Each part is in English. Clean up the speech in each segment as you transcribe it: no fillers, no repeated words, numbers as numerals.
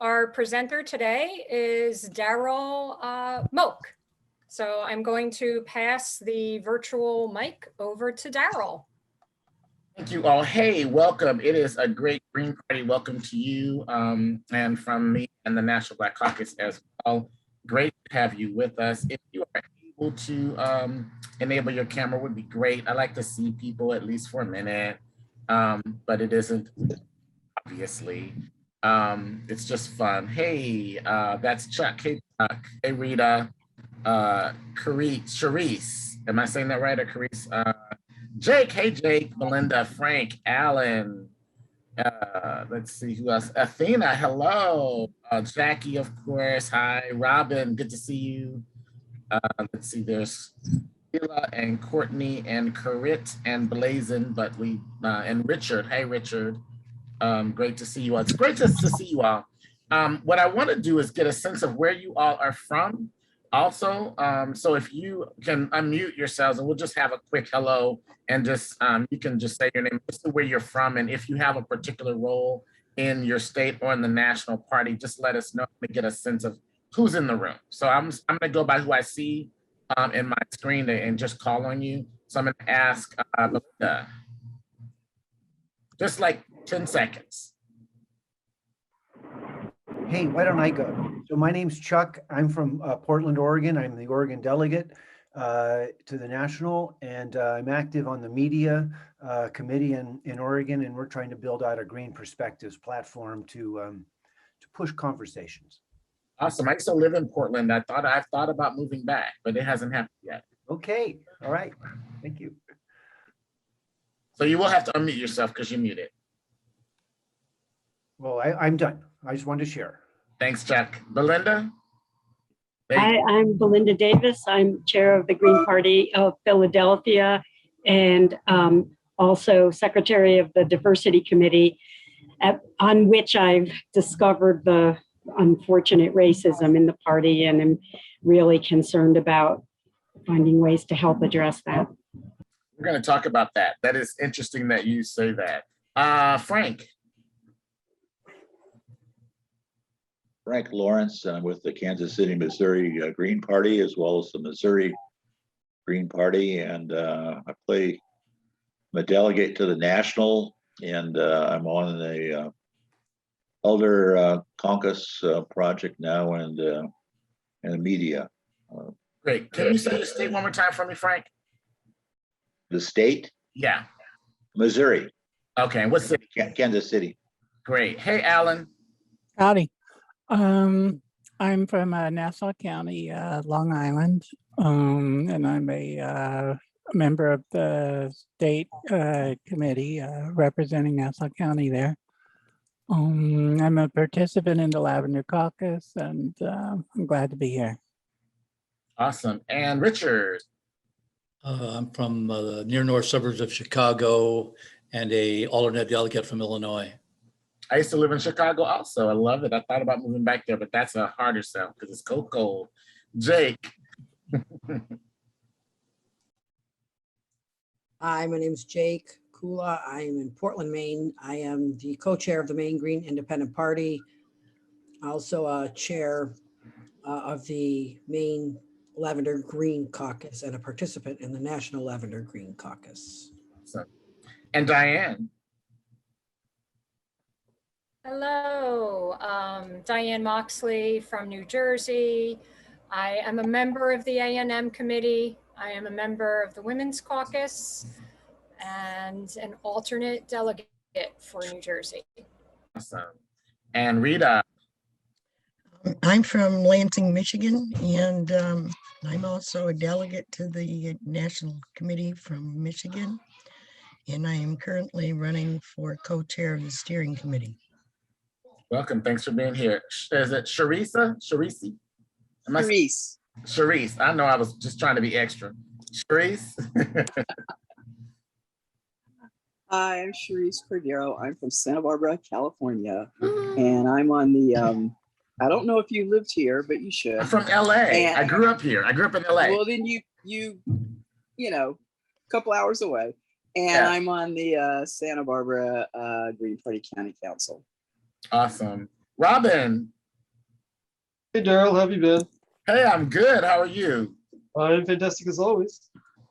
Our presenter today is Darryl Moch. So I'm going to pass the virtual mic over to Darryl. Thank you all. Hey, welcome. It is a great Green Party welcome to you and from me and the National Black Caucus as well. Great to have you with us. If you are able to enable your camera would be great. I like to see people at least for a minute, but it isn't obviously. It's just fun. Hey, that's Chuck. Hey, Chuck. Hey, Rita. Charisse. Am I saying that right? Or Charisse? Jake. Hey, Jake. Belinda. Frank. Alan. Let's see who else. Athena. Hello. Jackie, of course. Hi. Robin. Good to see you. Let's see. There's Sheila and Courtney and Corit and Blazin, but we and Richard. Hey, Richard. Great to see you all. It's great to see you all. What I want to do is get a sense of where you all are from also. So if you can unmute yourselves and we'll just have a quick hello and just you can just say your name, just where you're from, and if you have a particular role in your state or in the national party, just let us know to get a sense of who's in the room. So I'm gonna go by who I see in my screen and just call on you. So I'm gonna ask Belinda. Just like 10 seconds. Hey, why don't I go? So my name's Chuck. I'm from Portland, Oregon. I'm the Oregon delegate to the national, and I'm active on the media committee in Oregon, and we're trying to build out a Green Perspectives platform to push conversations. Awesome. I used to live in Portland. I've thought about moving back, but it hasn't happened yet. Okay. All right. Thank you. So you will have to unmute yourself because you're muted. Well, I'm done. I just wanted to share. Thanks, Chuck. Belinda? Hi, I'm Belinda Davis. I'm chair of the Green Party of Philadelphia and also secretary of the Diversity Committee, on which I've discovered the unfortunate racism in the party, and I'm really concerned about finding ways to help address that. We're going to talk about that. That is interesting that you say that. Frank? Frank Lawrence, and I'm with the Kansas City, Missouri Green Party, as well as the Missouri Green Party. And I'm a delegate to the national, and I'm on the Elder Caucus project now, and the media. Great. Can you say your state one more time for me, Frank? The state? Yeah. Missouri. Okay. What city? Kansas City. Great. Hey, Alan. Howdy. I'm from Nassau County, Long Island, and I'm a member of the state committee representing Nassau County there. I'm a participant in the Lavender Caucus, and I'm glad to be here. Awesome. And Richard? I'm from the near north suburbs of Chicago and a alternate delegate from Illinois. I used to live in Chicago also. I love it. I thought about moving back there, but that's a harder sell because it's cold. Jake. Hi, my name is Jake Kula. I am in Portland, Maine. I am the co-chair of the Maine Green Independent Party. Also a chair of the Maine Lavender Green Caucus and a participant in the National Lavender Green Caucus. So, and Diane. Hello, Diane Moxley from New Jersey. I am a member of the A&M committee. I am a member of the Women's Caucus and an alternate delegate for New Jersey. Awesome. And Rita. I'm from Lansing, Michigan, and I'm also a delegate to the National Committee from Michigan, and I am currently running for co-chair of the steering committee. Welcome. Thanks for being here. Is it Charissa? Charisse? Charisse. I know I was just trying to be extra. Charisse? Hi, I'm Charisse Cordero. I'm from Santa Barbara, California. And I'm on the, I don't know if you lived here, but you should. I'm from LA. I grew up here. I grew up in LA. Well, then you know, a couple hours away. And yeah. I'm on the Santa Barbara Green Party County Council. Awesome. Robin. Hey, Darryl, how have you been? Hey, I'm good. How are you? I'm fantastic as always.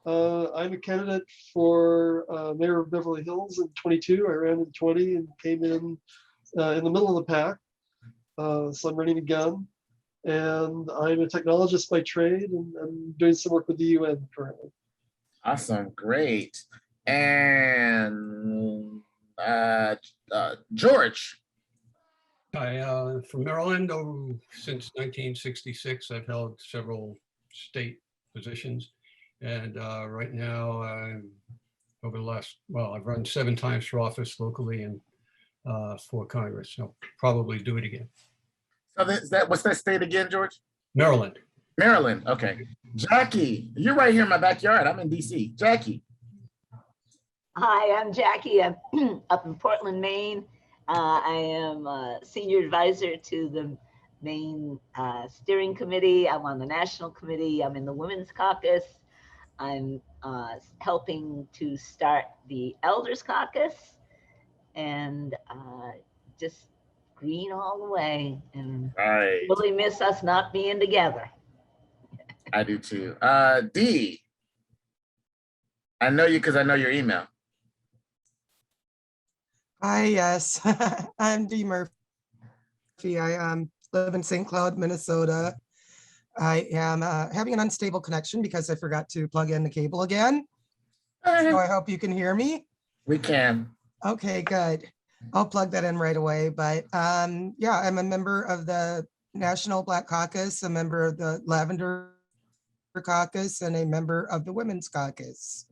I'm a candidate for mayor of Beverly Hills in 22. I ran in 20 and came in the middle of the pack. So I'm running again. And I'm a technologist by trade, and I'm doing some work with the UN currently. Awesome, great. And George. Hi, from Maryland. Since 1966, I've held several state positions. And right now, I've run 7 times for office locally and for Congress. So probably do it again. So what's that state again, George? Maryland. Maryland, okay. Jackie, you're right here in my backyard. I'm in DC. Jackie. Hi, I'm Jackie. I'm up in Portland, Maine. I am a senior advisor to the Maine Steering Committee. I'm on the National Committee. I'm in the Women's Caucus. I'm helping to start the Elders Caucus, and just green all the way, and really miss us not being together. I do too. Dee, I know you because I know your email. Hi, yes, I'm Dee Murphy. I live in St. Cloud, Minnesota. I am having an unstable connection because I forgot to plug in the cable again. So I hope you can hear me. We can. Okay, good. I'll plug that in right away. But yeah, I'm a member of the National Black Caucus, a member of the Lavender Caucus, and a member of the Women's Caucus.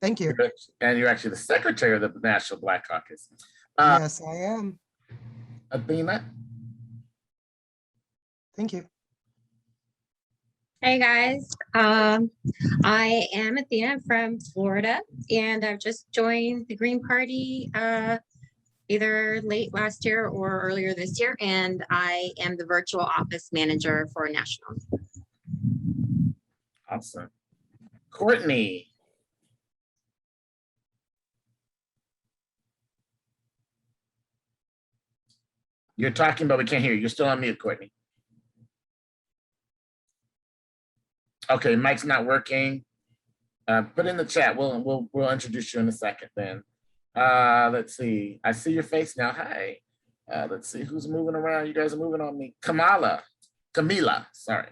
Thank you. And you're actually the secretary of the National Black Caucus. Yes, I am. Athena. Thank you. Hey guys, I am Athena from Florida, and I've just joined the Green Party either late last year or earlier this year, and I am the virtual office manager for National. Awesome. Courtney. You're talking, but we can't hear you. You're still on mute, Courtney. Okay, mic's not working. Put in the chat. We'll introduce you in a second then. Let's see. I see your face now. Hi. Let's see who's moving around. You guys are moving on me. Camila, sorry.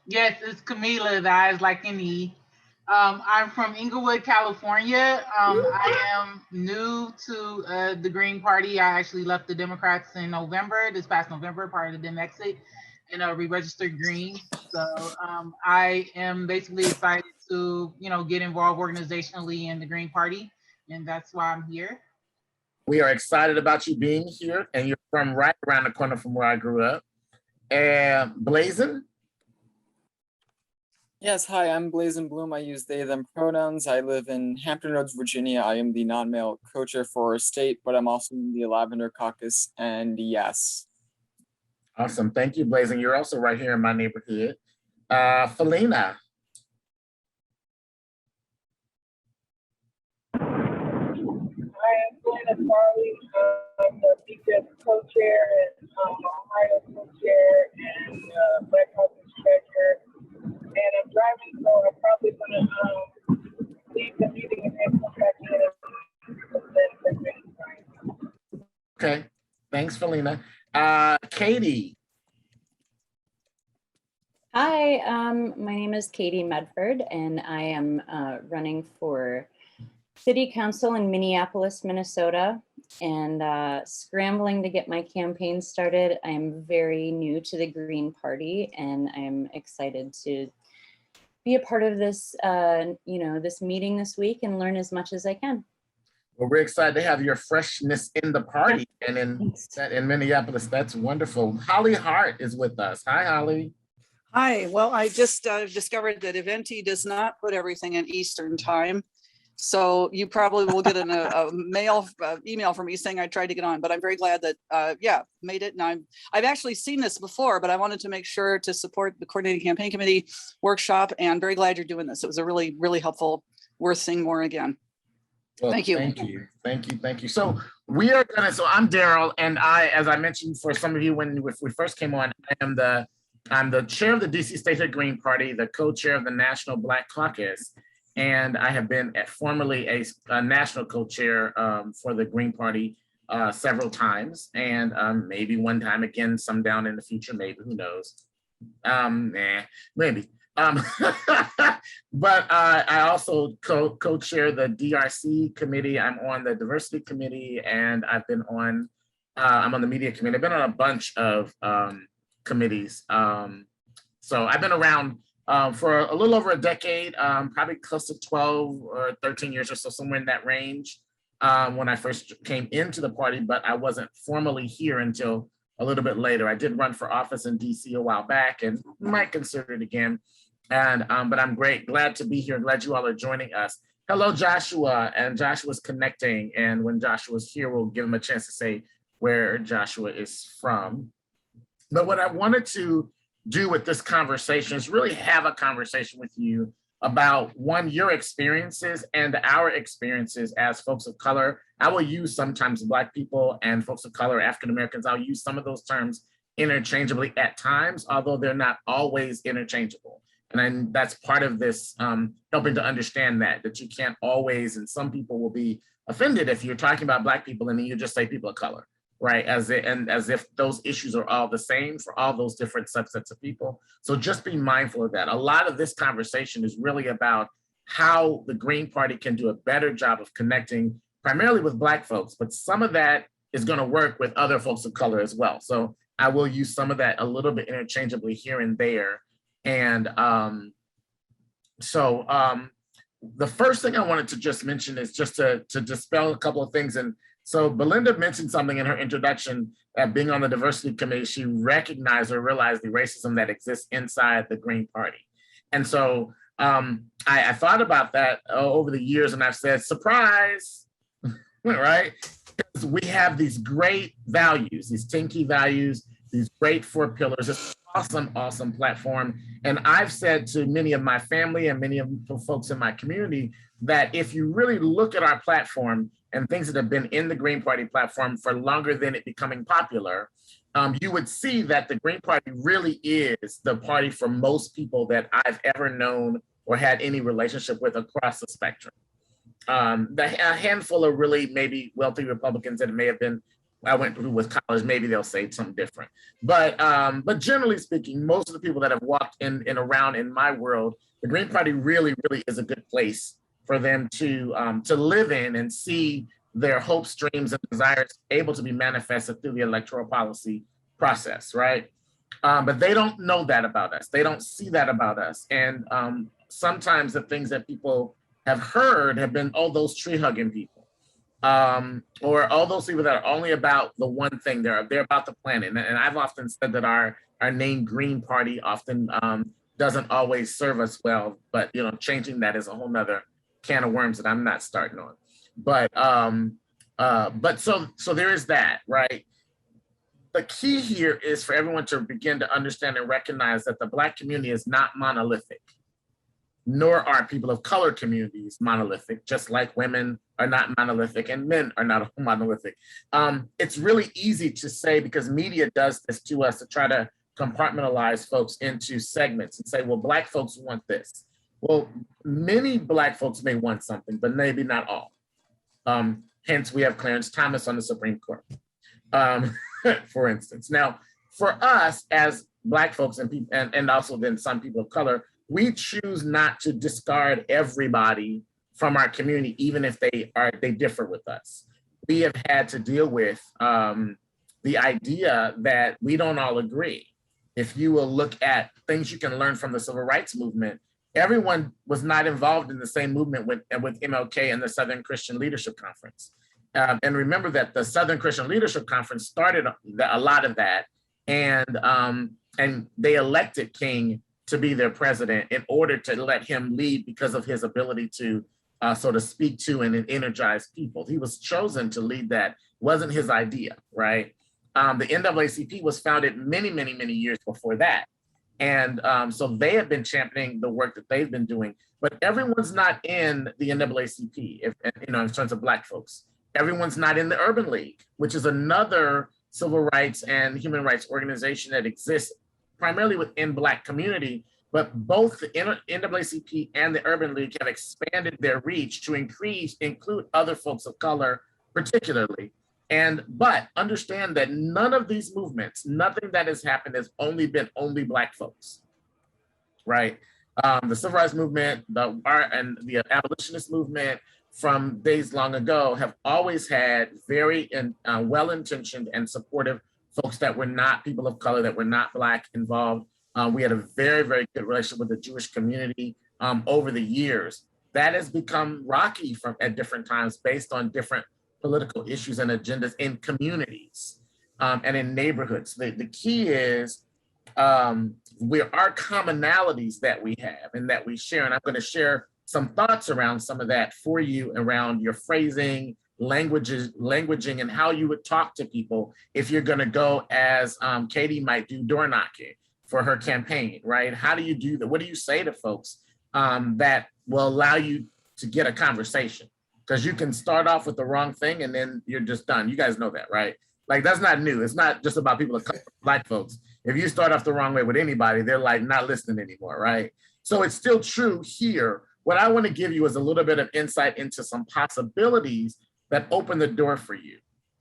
Yes, it's Camila, the eyes like an E. I'm from Inglewood, California. I am new to the Green Party. I actually left the Democrats in November, this past November, part of the Dem exit, and re-registered Green. So I am basically excited to, get involved organizationally in the Green Party, and that's why I'm here. We are excited about you being here, and you're from right around the corner from where I grew up. And Blazin? Yes, hi, I'm Blazin Bloom. I use they, them pronouns. I live in Hampton Roads, Virginia. I am the non-male co-chair for our state, but I'm also in the Lavender Caucus, and yes. Awesome, thank you, Blazin. You're also right here in my neighborhood. Felina. I am Felina Farley. I'm the BJP co-chair and Ohio co-chair and Black Caucus treasurer. And I'm driving, so I'm probably going to leave the meeting and then come back in. Okay, thanks, Felina. Katie. Hi, my name is Katie Medford, and I am running for City Council in Minneapolis, Minnesota, and scrambling to get my campaign started. I am very new to the Green Party, and I'm excited to be a part of this, this meeting this week and learn as much as I can. Well, we're excited to have your freshness in the party, and in Minneapolis. That's wonderful. Holly Hart is with us. Hi, Holly. Hi, well, I just discovered that Eventi does not put everything in Eastern time. So you probably will get a email from me saying I tried to get on, but I'm very glad that, made it. And I've actually seen this before, but I wanted to make sure to support the Coordinating Campaign Committee workshop, and very glad you're doing this. It was a really, really helpful, worth seeing more again. Well, thank you. Thank you. So We are gonna, so I'm Darryl, and as I mentioned for some of you when we first came on, I'm the chair of the DC State Green Party, the co-chair of the National Black Caucus, and I have been formerly a national co-chair for the Green Party several times, and maybe one time again, some down in the future, maybe, who knows? Maybe. But I also co-chair the DRC committee. I'm on the diversity committee, and I'm on the media committee. I've been on a bunch of committees. So I've been around for a little over a decade, probably close to 12 or 13 years or so, somewhere in that range, when I first came into the party, but I wasn't formally here until a little bit later. I did run for office in DC a while back and might consider it again. And but I'm glad to be here. Glad you all are joining us. Hello, Joshua, and Joshua's connecting. And when Joshua's here, we'll give him a chance to say where Joshua is from. But what I wanted to do with this conversation is really have a conversation with you about, one, your experiences and our experiences as folks of color. I will use sometimes Black people and folks of color, African Americans. I'll use some of those terms interchangeably at times, although they're not always interchangeable. And that's part of this helping to understand that you can't always, and some people will be offended if you're talking about Black people and then you just say people of color, right? As if those issues are all the same for all those different subsets of people. So just be mindful of that. A lot of this conversation is really about how the Green Party can do a better job of connecting primarily with Black folks, but some of that is going to work with other folks of color as well. So I will use some of that a little bit interchangeably here and there. And the first thing I wanted to just mention is just to dispel a couple of things. And so Belinda mentioned something in her introduction that being on the diversity committee, she recognized or realized the racism that exists inside the Green Party. And so I thought about that over the years, and I've said, surprise, right? Because we have these great values, these 10 key values, these great 4 pillars. It's an awesome platform. And I've said to many of my family and many of the folks in my community that if you really look at our platform and things that have been in the Green Party platform for longer than it becoming popular, you would see that the Green Party really is the party for most people that I've ever known or had any relationship with across the spectrum. A handful of really maybe wealthy Republicans that may have been I went through with college, maybe they'll say something different. But generally speaking, most of the people that have walked in and around in my world, the Green Party really, really is a good place for them to live in and see their hopes, dreams, and desires able to be manifested through the electoral policy process, right? But they don't know that about us. They don't see that about us. And sometimes the things that people have heard have been, oh, those tree-hugging people. Or all those people that are only about the one thing, they're about the planet. And I've often said that our name Green Party often doesn't always serve us well, but changing that is a whole nother can of worms that I'm not starting on. But so there is that, right? The key here is for everyone to begin to understand and recognize that the Black community is not monolithic, nor are people of color communities monolithic, just like women are not monolithic and men are not monolithic. It's really easy to say, because media does this to us, to try to compartmentalize folks into segments and say, well, Black folks want this. Well, many Black folks may want something, but maybe not all. Hence, we have Clarence Thomas on the Supreme Court, for instance. Now, for us as Black folks and also then some people of color, we choose not to discard everybody from our community, even if they differ with us. We have had to deal with the idea that we don't all agree. If you will look at things you can learn from the Civil Rights Movement, everyone was not involved in the same movement with MLK and the Southern Christian Leadership Conference. And remember that the Southern Christian Leadership Conference started a lot of that, and they elected King to be their president in order to let him lead because of his ability to sort of speak to and energize people. He was chosen to lead that. It wasn't his idea, right? The NAACP was founded many, many, many years before that. And so they have been championing the work that they've been doing, but everyone's not in the NAACP, in terms of Black folks. Everyone's not in the Urban League, which is another civil rights and human rights organization that exists primarily within Black community, but both the NAACP and the Urban League have expanded their reach to include other folks of color, particularly. But understand that none of these movements, nothing that has happened has been only Black folks, right? The civil rights movement, and the abolitionist movement from days long ago have always had very well-intentioned and supportive folks that were not people of color, that were not Black involved. We had a very, very good relationship with the Jewish community over the years. That has become rocky at different times based on different political issues and agendas in communities and in neighborhoods. The key is our commonalities that we have and that we share. And I'm going to share some thoughts around some of that for you around your phrasing, languaging, and how you would talk to people if you're going to go as Katie might do door knocking for her campaign, right? How do you do that? What do you say to folks that will allow you to get a conversation? Because you can start off with the wrong thing and then you're just done. You guys know that, right? Like, that's not new. It's not just about people of color, Black folks. If you start off the wrong way with anybody, they're like not listening anymore, right? So it's still true here. What I want to give you is a little bit of insight into some possibilities that open the door for you.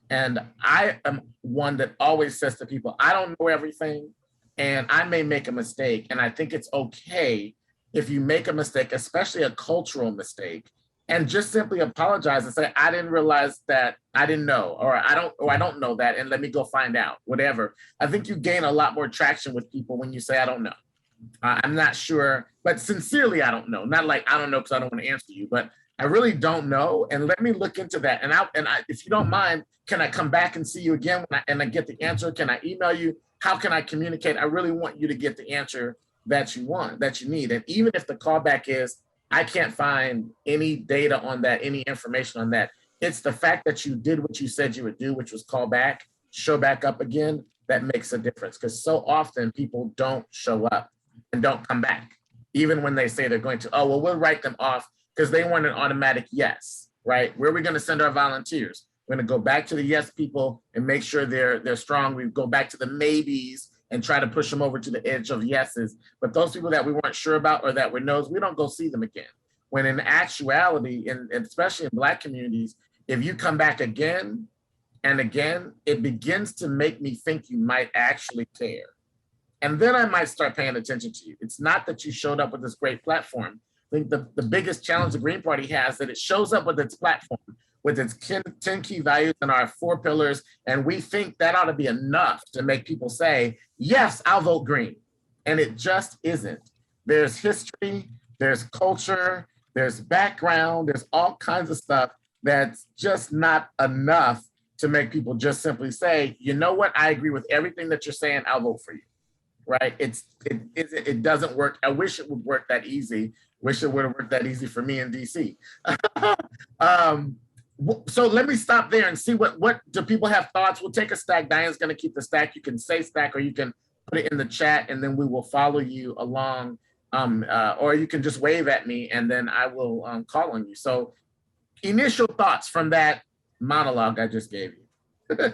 And I am one that always says to people, I don't know everything and I may make a mistake. And I think it's okay if you make a mistake, especially a cultural mistake, and just simply apologize and say, I didn't realize that, I didn't know, or I don't know that, and let me go find out, whatever. I think you gain a lot more traction with people when you say, I don't know. I'm not sure, but sincerely, I don't know. Not like, I don't know because I don't want to answer you, but I really don't know. And let me look into that. And if you don't mind, can I come back and see you again and I get the answer? Can I email you? How can I communicate? I really want you to get the answer that you want, that you need. And even if the callback is, I can't find any data on that, any information on that. It's the fact that you did what you said you would do, which was call back, show back up again, that makes a difference. Because so often people don't show up and don't come back, even when they say they're going to. Oh, well, we'll write them off because they want an automatic yes, right? Where are we going to send our volunteers? We're going to go back to the yes people and make sure they're strong. We go back to the maybes and try to push them over to the edge of yeses. But those people that we weren't sure about or that were no's, we don't go see them again. When in actuality, and especially in Black communities, if you come back again and again, it begins to make me think you might actually care. And then I might start paying attention to you. It's not that you showed up with this great platform. I think the biggest challenge the Green Party has that it shows up with its platform, with its 10 key values and our 4 pillars. And we think that ought to be enough to make people say, yes, I'll vote Green. And it just isn't. There's history, there's culture, there's background, there's all kinds of stuff that's just not enough to make people just simply say, you know what, I agree with everything that you're saying, I'll vote for you, right? It doesn't work. I wish it would work that easy. Wish it would have worked that easy for me in DC. So let me stop there and see what do people have thoughts. We'll take a stack. Diane's going to keep the stack. You can say stack or you can put it in the chat and then we will follow you along. Or you can just wave at me and then I will call on you. So initial thoughts from that monologue I just gave you.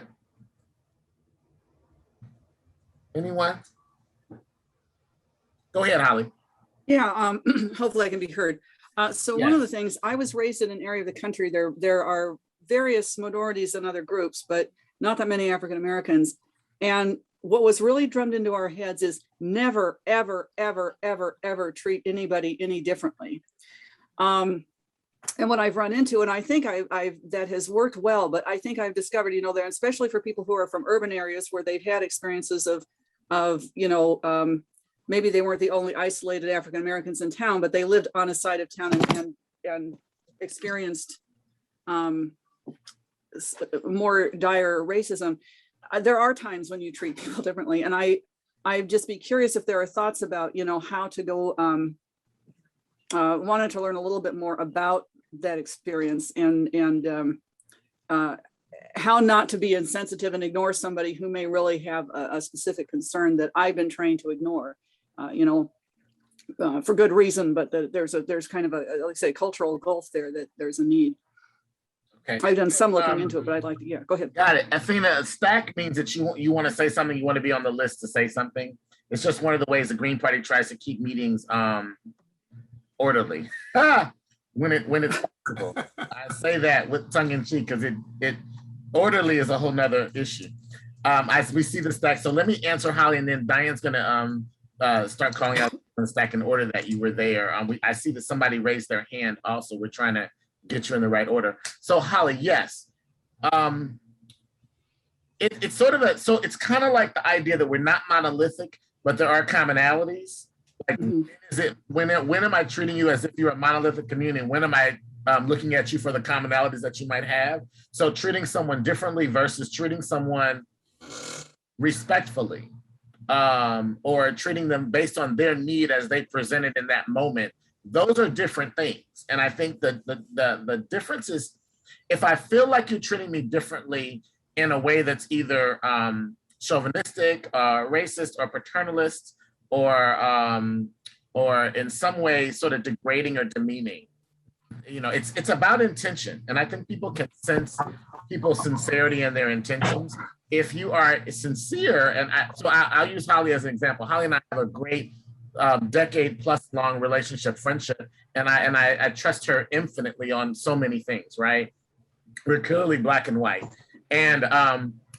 Anyone? Go ahead, Holly. Yeah, hopefully I can be heard. So one of the things, I was raised in an area of the country, there are various minorities and other groups, but not that many African Americans. And what was really drummed into our heads is never, ever, ever, ever, ever treat anybody any differently. And what I've run into, and I think that has worked well, but I think I've discovered, that especially for people who are from urban areas where they've had experiences of maybe they weren't the only isolated African Americans in town, but they lived on a side of town and experienced more dire racism. There are times when you treat people differently. And I'd just be curious if there are thoughts about, how to go, wanted to learn a little bit more about that experience and how not to be insensitive and ignore somebody who may really have a specific concern that I've been trained to ignore. For good reason, but there's kind of a, like I say, cultural gulf there that there's a need. Okay. I've done some looking into it, but I'd like to, yeah, go ahead. Got it. Athena, a stack means that you want to say something, you want to be on the list to say something. It's just one of the ways the Green Party tries to keep meetings orderly. When it's possible. I say that with tongue in cheek because it orderly is a whole nother issue. We see the stack. So let me answer Holly, and then Diane's gonna start calling out the stack in order that you were there. I see that somebody raised their hand also. We're trying to get you in the right order. So Holly, yes. It's sort of it's kind of like the idea that we're not monolithic, but there are commonalities. Like, when am I treating you as if you're a monolithic community? When am I looking at you for the commonalities that you might have? So treating someone differently versus treating someone respectfully, or treating them based on their need as they presented in that moment. Those are different things. And I think that the difference is, if I feel like you're treating me differently in a way that's either chauvinistic, racist, or paternalist, or in some way sort of degrading or demeaning, it's about intention. And I think people can sense people's sincerity and their intentions. If you are sincere, and I'll use Holly as an example. Holly and I have a great decade plus long relationship, friendship, and I trust her infinitely on so many things, right? We're clearly black and white. And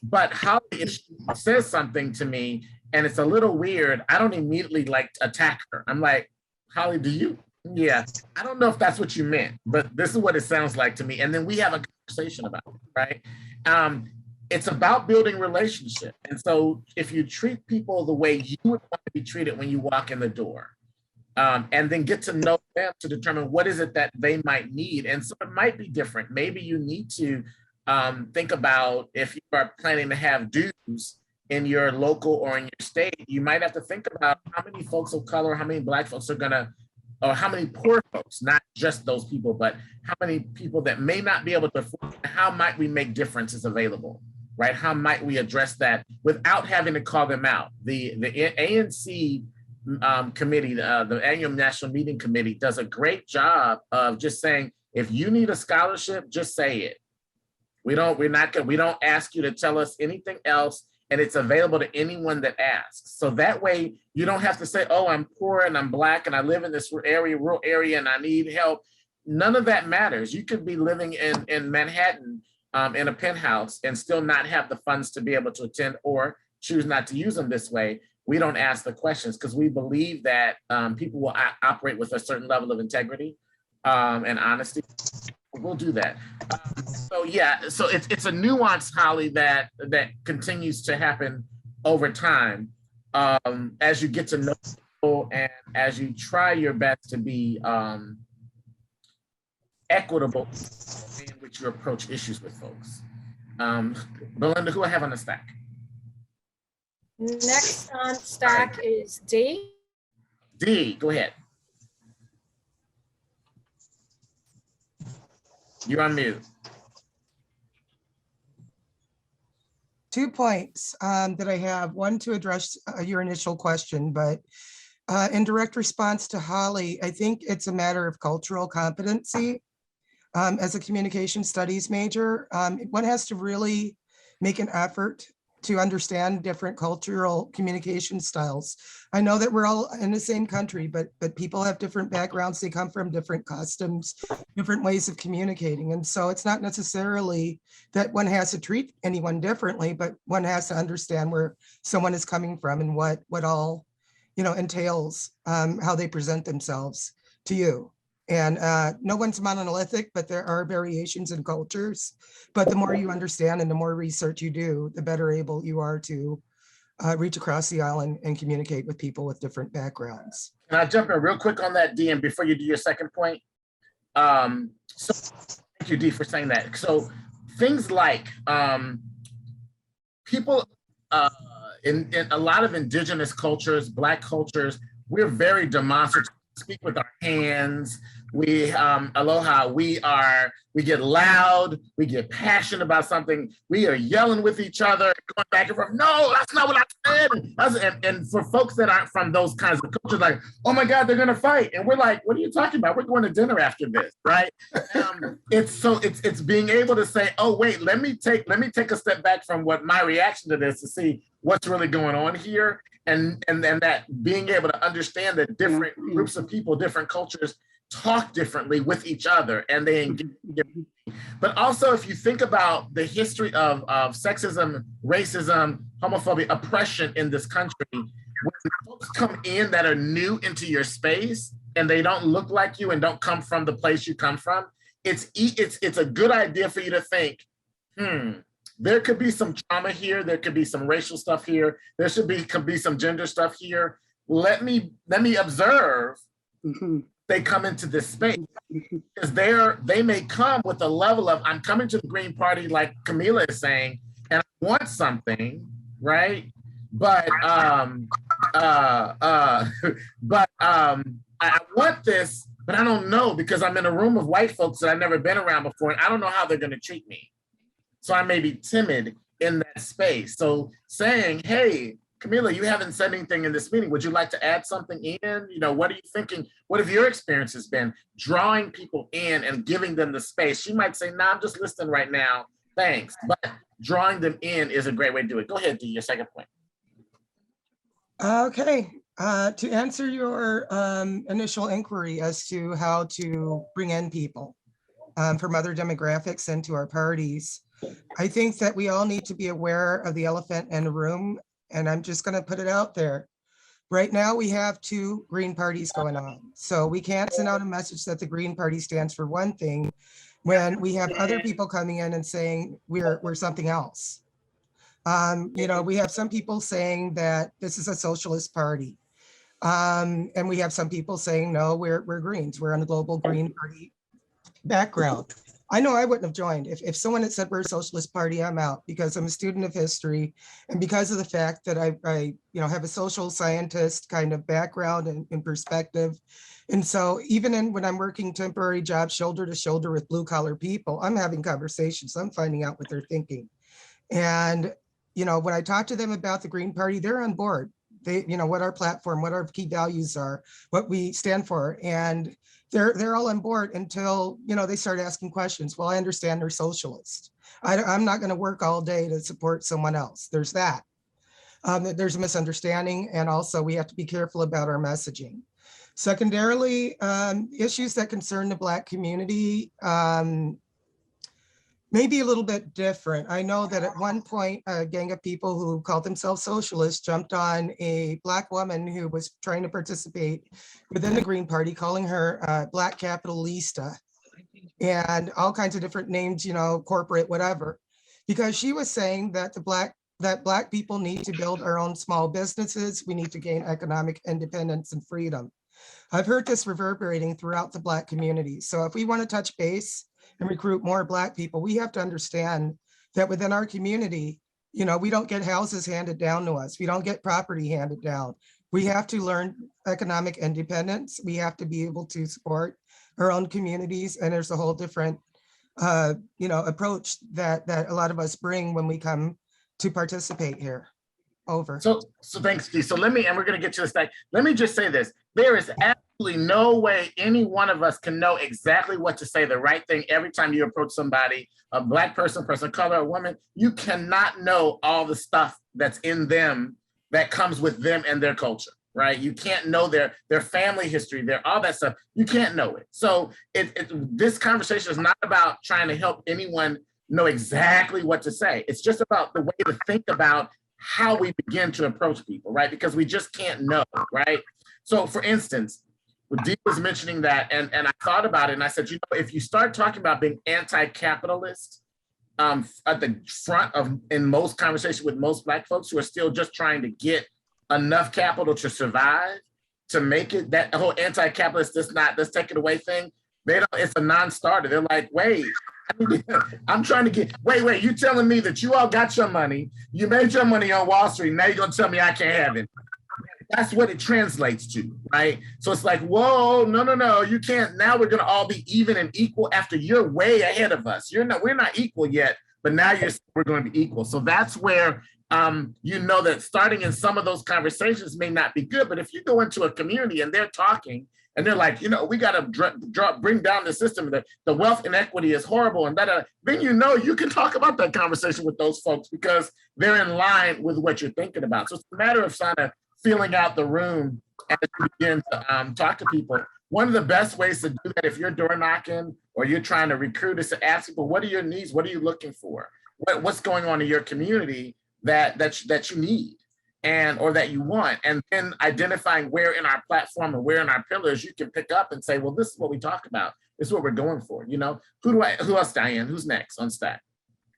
but Holly, if she says something to me and it's a little weird, I don't immediately like attack her. I'm like, Holly, do you? Yeah, I don't know if that's what you meant, but this is what it sounds like to me. And then we have a conversation about it, right? It's about building relationship. And so if you treat people the way you would want to be treated when you walk in the door, and then get to know them to determine what is it that they might need. And so it might be different. Maybe you need to think about, if you are planning to have dues in your local or in your state, you might have to think about how many folks of color, how many Black folks are gonna, or how many poor folks, not just those people, but how many people that may not be able to afford, how might we make differences available, right? How might we address that without having to call them out? The ANC committee, the annual national meeting committee, does a great job of just saying, if you need a scholarship, just say it. We don't ask you to tell us anything else, and it's available to anyone that asks. So that way you don't have to say, oh, I'm poor and I'm Black and I live in this rural area and I need help. None of that matters. You could be living in Manhattan in a penthouse and still not have the funds to be able to attend, or choose not to use them this way. We don't ask the questions because we believe that people will operate with a certain level of integrity and honesty. We'll do that. So yeah, so it's a nuance, Holly, that continues to happen over time as you get to know people and as you try your best to be equitable in which you approach issues with folks. Belinda, who I have on the stack? Next on stack is D. D, go ahead. You're on mute. 2 points that I have. One, to address your initial question, but in direct response to Holly, I think it's a matter of cultural competency. As a communication studies major, one has to really make an effort to understand different cultural communication styles. I know that we're all in the same country, but people have different backgrounds. They come from different customs, different ways of communicating. And so it's not necessarily that one has to treat anyone differently, but one has to understand where someone is coming from and what all, entails how they present themselves to you. And no one's monolithic, but there are variations in cultures. But the more you understand and the more research you do, the better able you are to reach across the aisle and communicate with people with different backgrounds. Can I jump in real quick on that, D, and before you do your second point? So thank you, D, for saying that. So things like people in a lot of indigenous cultures, Black cultures, we're very demonstrative. Speak with our hands, aloha, we get loud, we get passionate about something, we are yelling with each other, going back and forth. No, that's not what I said. And for folks that aren't from those kinds of cultures, like, oh my God, they're gonna fight. And we're like, what are you talking about? We're going to dinner after this, right? It's being able to say, oh wait, let me take a step back from what my reaction to this to see what's really going on here. And that being able to understand that different groups of people, different cultures talk differently with each other and they engage. But also, if you think about the history of sexism, racism, homophobia, oppression in this country, when folks come in that are new into your space and they don't look like you and don't come from the place you come from, it's a good idea for you to think, there could be some trauma here. There could be some racial stuff here. There could be some gender stuff here. Let me observe. They come into this space because they may come with a level of, I'm coming to the Green Party, like Camila is saying, and I want something, right? But I want this, but I don't know because I'm in a room of white folks that I've never been around before, and I don't know how they're going to treat me. So I may be timid in that space. So saying, hey, Camila, you haven't said anything in this meeting. Would you like to add something in? You know, what are you thinking? What have your experiences been? Drawing people in and giving them the space. She might say, nah, I'm just listening right now. Thanks. But drawing them in is a great way to do it. Go ahead, Dee, your second point. Okay. To answer your initial inquiry as to how to bring in people from other demographics into our parties, I think that we all need to be aware of the elephant in the room, and I'm just going to put it out there. Right now, we have two Green parties going on. So we can't send out a message that the Green Party stands for one thing when we have other people coming in and saying we're something else. You know, we have some people saying that this is a socialist party. And we have some people saying, no, we're Greens. We're on the global Green Party background. I know I wouldn't have joined. If someone had said we're a socialist party, I'm out because I'm a student of history. And because of the fact that I have a social scientist kind of background and perspective. And so even when I'm working temporary jobs shoulder to shoulder with blue collar people, I'm having conversations. I'm finding out what they're thinking. And, you know, when I talk to them about the Green Party, they're on board. They, you know, what our platform, what our key values are, what we stand for. And they're all on board until, you know, they start asking questions. Well, I understand they're socialist. I'm not going to work all day to support someone else. There's that. There's a misunderstanding. And also we have to be careful about our messaging. Secondarily, issues that concern the Black community may be a little bit different. I know that at one point, a gang of people who called themselves socialists jumped on a Black woman who was trying to participate within the Green Party, calling her Black capitalista and all kinds of different names, you know, corporate, whatever, because she was saying that Black people need to build our own small businesses. We need to gain economic independence and freedom. I've heard this reverberating throughout the Black community. So if we want to touch base and recruit more Black people, we have to understand that within our community, you know, we don't get houses handed down to us. We don't get property handed down. We have to learn economic independence. We have to be able to support our own communities. And there's a whole different, approach that a lot of us bring when we come to participate here. Over. So thanks, Dee. So we're going to get to this thing. Let me just say this. There is absolutely no way any one of us can know exactly what to say, the right thing every time you approach somebody, a Black person, person of color, a woman. You cannot know all the stuff that's in them that comes with them and their culture, right? You can't know their family history, all that stuff. You can't know it. So this conversation is not about trying to help anyone know exactly what to say. It's just about the way to think about how we begin to approach people, right? Because we just can't know, right? So for instance, Dee was mentioning that, and I thought about it and I said, you know, if you start talking about being anti-capitalist at the front in most conversations with most Black folks who are still just trying to get enough capital to survive, to make it, that whole anti-capitalist, let's take it away thing, it's a non-starter. They're like, wait, I'm trying to get, wait, you telling me that you all got your money, you made your money on Wall Street, now you're gonna tell me I can't have it. That's what it translates to, right? So it's like, whoa, no, you can't. Now we're going to all be even and equal after you're way ahead of us. We're not equal yet, but now we're going to be equal. So that's where you know that starting in some of those conversations may not be good, but if you go into a community and they're talking and they're like, we got to bring down the system, the wealth inequity is horrible, and then you can talk about that conversation with those folks because they're in line with what you're thinking about. So it's a matter of kind of feeling out the room as you begin to talk to people. One of the best ways to do that, if you're door knocking or you're trying to recruit, is to ask people, what are your needs? What are you looking for? What's going on in your community that you need or that you want? And then identifying where in our platform and where in our pillars you can pick up and say, well, this is what we talk about. This is what we're going for. Who else, Diane? Who's next on stack?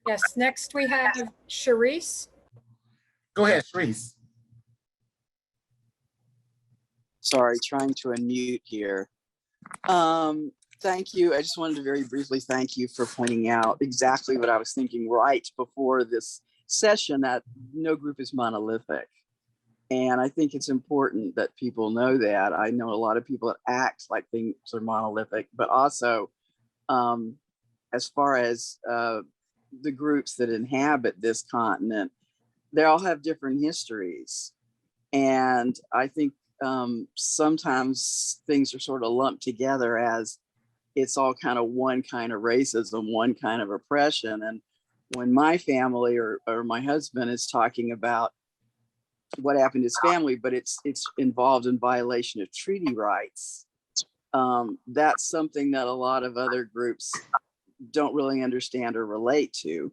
Yes, next we have Charisse. Go ahead, Charisse. Sorry, trying to unmute here. Thank you. I just wanted to very briefly thank you for pointing out exactly what I was thinking right before this session, that no group is monolithic. And I think it's important that people know that. I know a lot of people that act like things are monolithic, but also as far as the groups that inhabit this continent, they all have different histories. And I think sometimes things are sort of lumped together as it's all kind of one kind of racism, one kind of oppression. And when my family or my husband is talking about what happened to his family, but it's involved in violation of treaty rights, that's something that a lot of other groups don't really understand or relate to.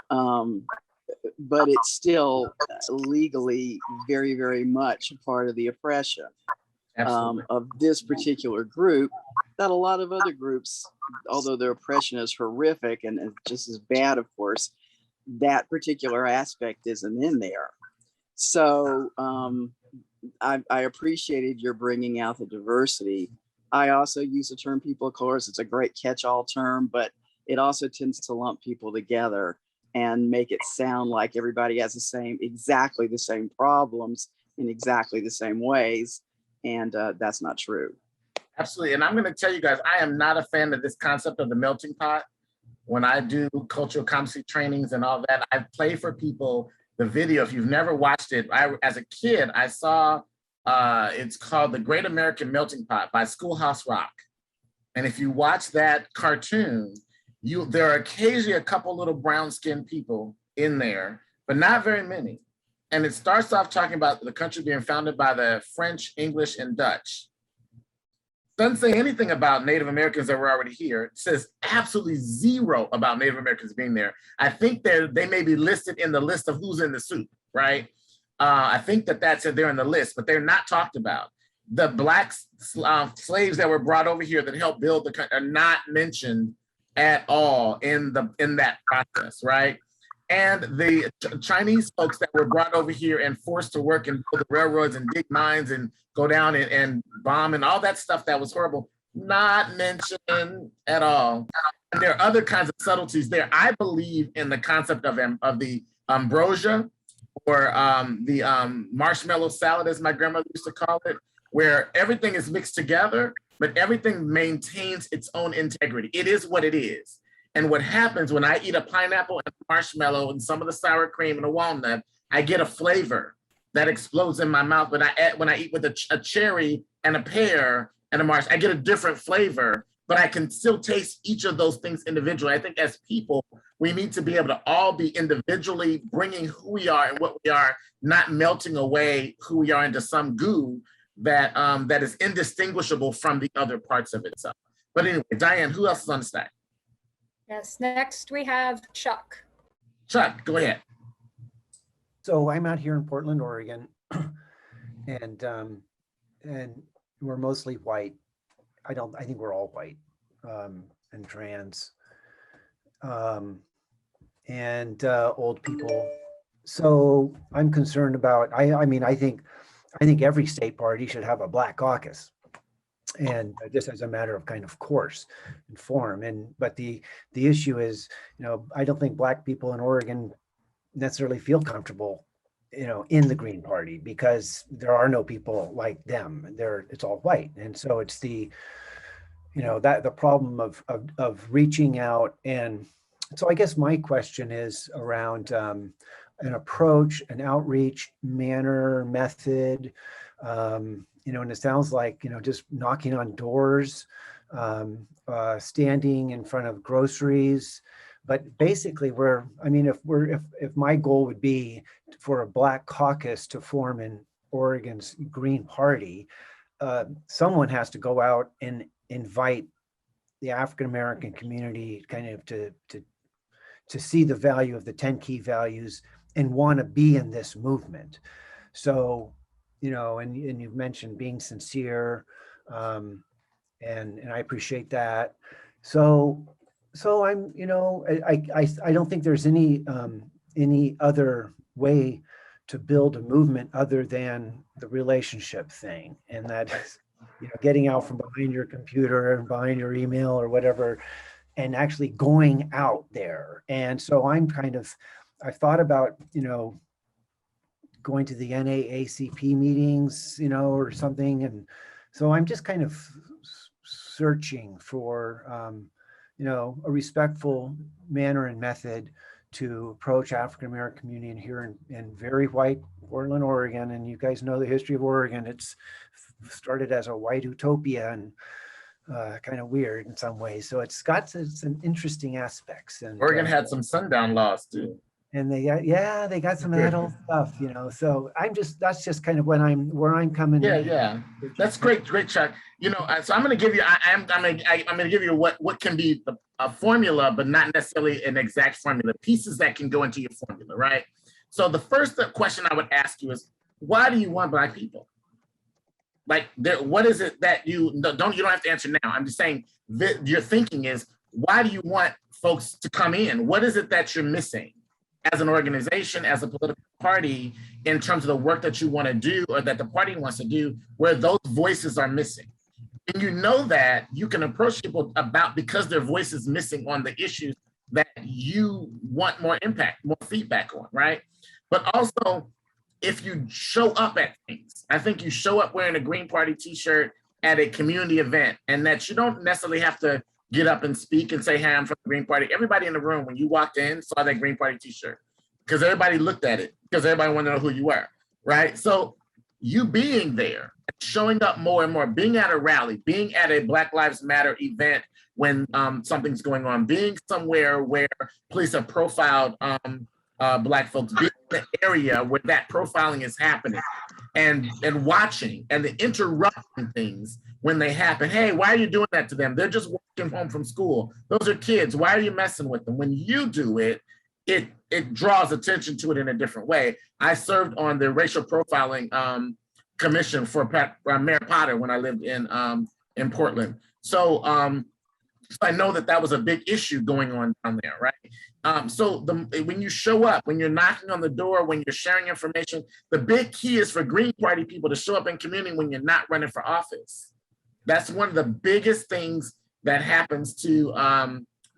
But it's still legally very, very much a part of the oppression of this particular group, that a lot of other groups, although their oppression is horrific and just as bad, of course, that particular aspect isn't in there. So I appreciated your bringing out the diversity. I also use the term people of color. It's a great catch-all term, but it also tends to lump people together and make it sound like everybody has exactly the same problems in exactly the same ways. And that's not true. Absolutely. And I'm going to tell you guys, I am not a fan of this concept of the melting pot. When I do cultural competency trainings and all that, I play for people the video. If you've never watched it, as a kid, I saw, it's called The Great American Melting Pot by Schoolhouse Rock. And if you watch that cartoon, there are occasionally a couple little brown-skinned people in there, but not very many. And it starts off talking about the country being founded by the French, English, and Dutch. Doesn't say anything about Native Americans that were already here. It says absolutely zero about Native Americans being there. I think they may be listed in the list of who's in the soup, right? I think that's it, they're in the list, but they're not talked about. The Black slaves that were brought over here that helped build the country are not mentioned at all in that process, right? And the Chinese folks that were brought over here and forced to work and build the railroads and dig mines and go down and bomb and all that stuff that was horrible, not mentioned at all. And there are other kinds of subtleties there. I believe in the concept of the ambrosia or the marshmallow salad, as my grandmother used to call it, where everything is mixed together, but everything maintains its own integrity. It is what it is. And what happens when I eat a pineapple and a marshmallow and some of the sour cream and a walnut, I get a flavor that explodes in my mouth. But when I eat with a cherry and a pear and a marshmallow, I get a different flavor, but I can still taste each of those things individually. I think as people, we need to be able to all be individually bringing who we are and what we are, not melting away who we are into some goo that is indistinguishable from the other parts of itself. But anyway, Diane, who else is on the stack? Yes, next we have Chuck. Chuck, go ahead. So I'm out here in Portland, Oregon, and we're mostly white. I think we're all white and trans and old people. So I'm concerned about. I think every state party should have a black caucus. And just as a matter of kind of course and form. But the issue is, I don't think Black people in Oregon necessarily feel comfortable in the Green Party, because there are no people like them. It's all white. And so it's the problem of reaching out. And so I guess my question is around an approach, an outreach manner, method, and it sounds like, just knocking on doors, standing in front of groceries. But basically if my goal would be for a Black caucus to form in Oregon's Green Party, someone has to go out and invite the African-American community kind of to see the value of the 10 key values and want to be in this movement. So, and you've mentioned being sincere, and I appreciate that. So I'm, I don't think there's any other way to build a movement other than the relationship thing, and that getting out from behind your computer and behind your email or whatever, and actually going out there. And so I thought about, going to the NAACP meetings, or something. And so I'm just kind of searching for, a respectful manner and method to approach African-American community here in very white Portland, Oregon. And you guys know the history of Oregon. It's started as a white utopia and kind of weird in some ways. So it's got some interesting aspects. And Oregon had some sundown laws too. And they got some of that old stuff, So that's just kind of where I'm coming. Yeah. That's great, Chuck. So I'm going to give you. I'm going to give you what can be a formula, but not necessarily an exact formula. Pieces that can go into your formula, right? So the first question I would ask you is, why do you want Black people? Like, what is it that you don't have to answer now. I'm just saying that your thinking is, why do you want folks to come in? What is it that you're missing as an organization, as a political party, in terms of the work that you want to do or that the party wants to do, where those voices are missing? And you know that you can approach people because their voice is missing on the issues that you want more impact, more feedback on, right? But also, if you show up at things, I think you show up wearing a Green Party t-shirt at a community event, and that you don't necessarily have to get up and speak and say, hey, I'm from the Green Party. Everybody in the room, when you walked in, saw that Green Party t-shirt because everybody looked at it, because everybody wanted to know who you were, right? So you being there, showing up more and more, being at a rally, being at a Black Lives Matter event when something's going on, being somewhere where police have profiled Black folks, being in the area where that profiling is happening, and watching and the interrupting things when they happen. Hey, why are you doing that to them? They're just walking home from school. Those are kids. Why are you messing with them? When you do it, it draws attention to it in a different way. I served on the racial profiling commission for Mayor Potter when I lived in Portland. So I know that was a big issue going on down there, right? So when you show up, when you're knocking on the door, when you're sharing information, the big key is for Green Party people to show up in community when you're not running for office. That's one of the biggest things that happens to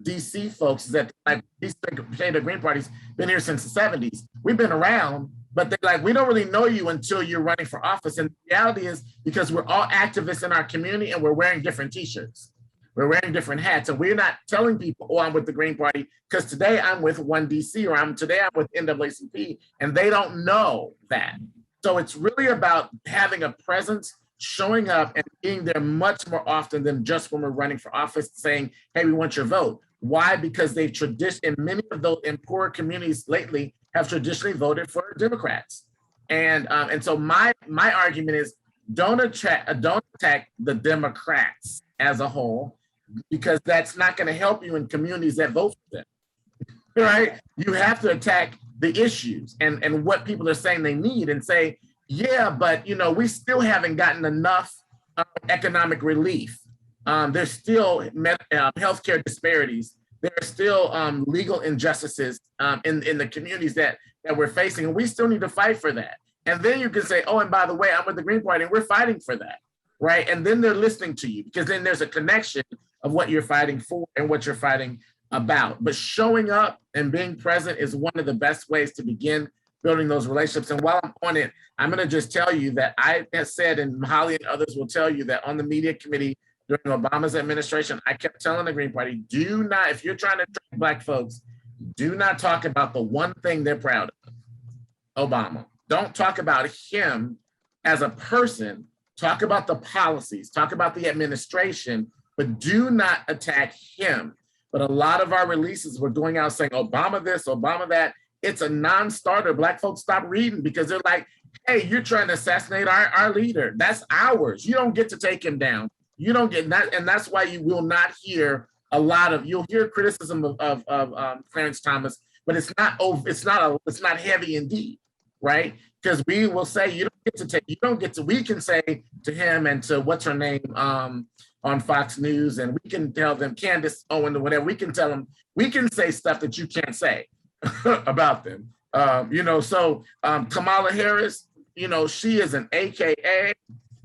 DC folks, is that like the Green Party's been here since the 70s. We've been around, but they're like, we don't really know you until you're running for office. And the reality is, because we're all activists in our community and we're wearing different t-shirts. We're wearing different hats, and we're not telling people, oh, I'm with the Green Party, because today I'm with One DC, or today I'm with NAACP, and they don't know that. So it's really about having a presence, showing up and being there much more often than just when we're running for office, saying, hey, we want your vote. Why? Because they've in many of those in poor communities lately have traditionally voted for Democrats. And so my argument is, don't attack the Democrats as a whole, because that's not going to help you in communities that vote for them, right? You have to attack the issues and what people are saying they need, and say, yeah, but we still haven't gotten enough economic relief. There's still healthcare disparities. There are still legal injustices in the communities that we're facing, and we still need to fight for that. And then you can say, oh, and by the way, I'm with the Green Party, and we're fighting for that, right? And then they're listening to you, because then there's a connection of what you're fighting for and what you're fighting about. But showing up and being present is one of the best ways to begin building those relationships. And while I'm on it, I'm going to just tell you that I have said, and Holly and others will tell you, that on the media committee during Obama's administration, I kept telling the Green Party, do not, if you're trying to attract Black folks, do not talk about the one thing they're proud of, Obama. Don't talk about him as a person. Talk about the policies, talk about the administration, but do not attack him. But a lot of our releases were going out saying, Obama this, Obama that. It's a non-starter. Black folks stop reading because they're like, hey, you're trying to assassinate our leader. That's ours. You don't get to take him down. You don't get that. And that's why you will not hear a lot of, you'll hear criticism of Clarence Thomas, but it's not heavy indeed, right? Because we will say, we can say to him and to what's her name on Fox News, and we can tell them, Candace Owen or whatever, we can tell them, we can say stuff that you can't say about them. So Kamala Harris, she is an AKA.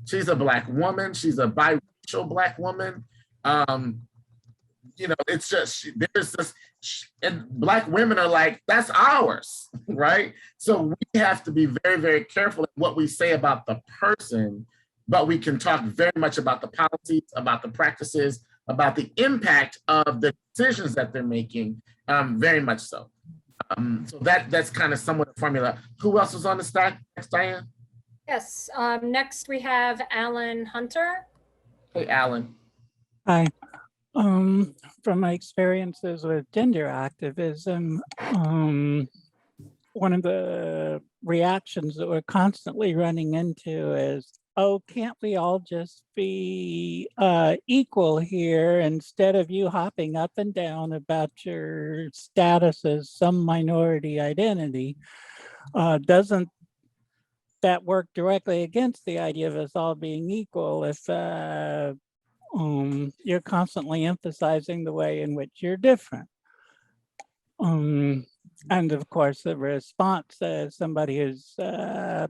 She's a Black woman. She's a biracial Black woman. It's just, there's this, and Black women are like, that's ours, right? So we have to be very, very careful in what we say about the person, but we can talk very much about the policies, about the practices, about the impact of the decisions that they're making, very much so. So that's kind of somewhat a formula. Who else was on the stack? Next, Diane? Yes, next we have Alan Hunter. Hey, Alan. Hi. From my experiences with gender activism, one of the reactions that we're constantly running into is, oh, can't we all just be equal here instead of you hopping up and down about your status as some minority identity? Doesn't that work directly against the idea of us all being equal if you're constantly emphasizing the way in which you're different? And of course, the response as somebody who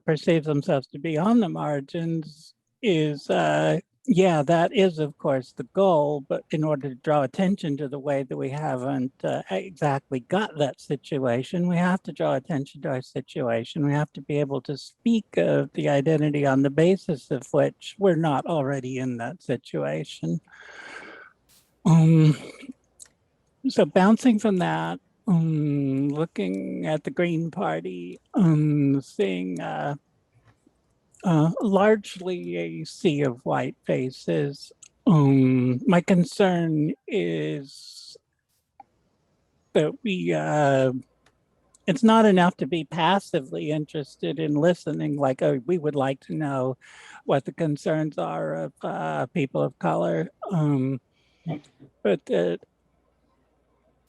perceives themselves to be on the margins is, yeah, that is, of course, the goal. But in order to draw attention to the way that we haven't exactly got that situation, we have to draw attention to our situation. We have to be able to speak of the identity on the basis of which we're not already in that situation. So bouncing from that, looking at the Green Party, seeing largely a sea of white faces. My concern is that it's not enough to be passively interested in listening, like, oh, we would like to know what the concerns are of people of color, but that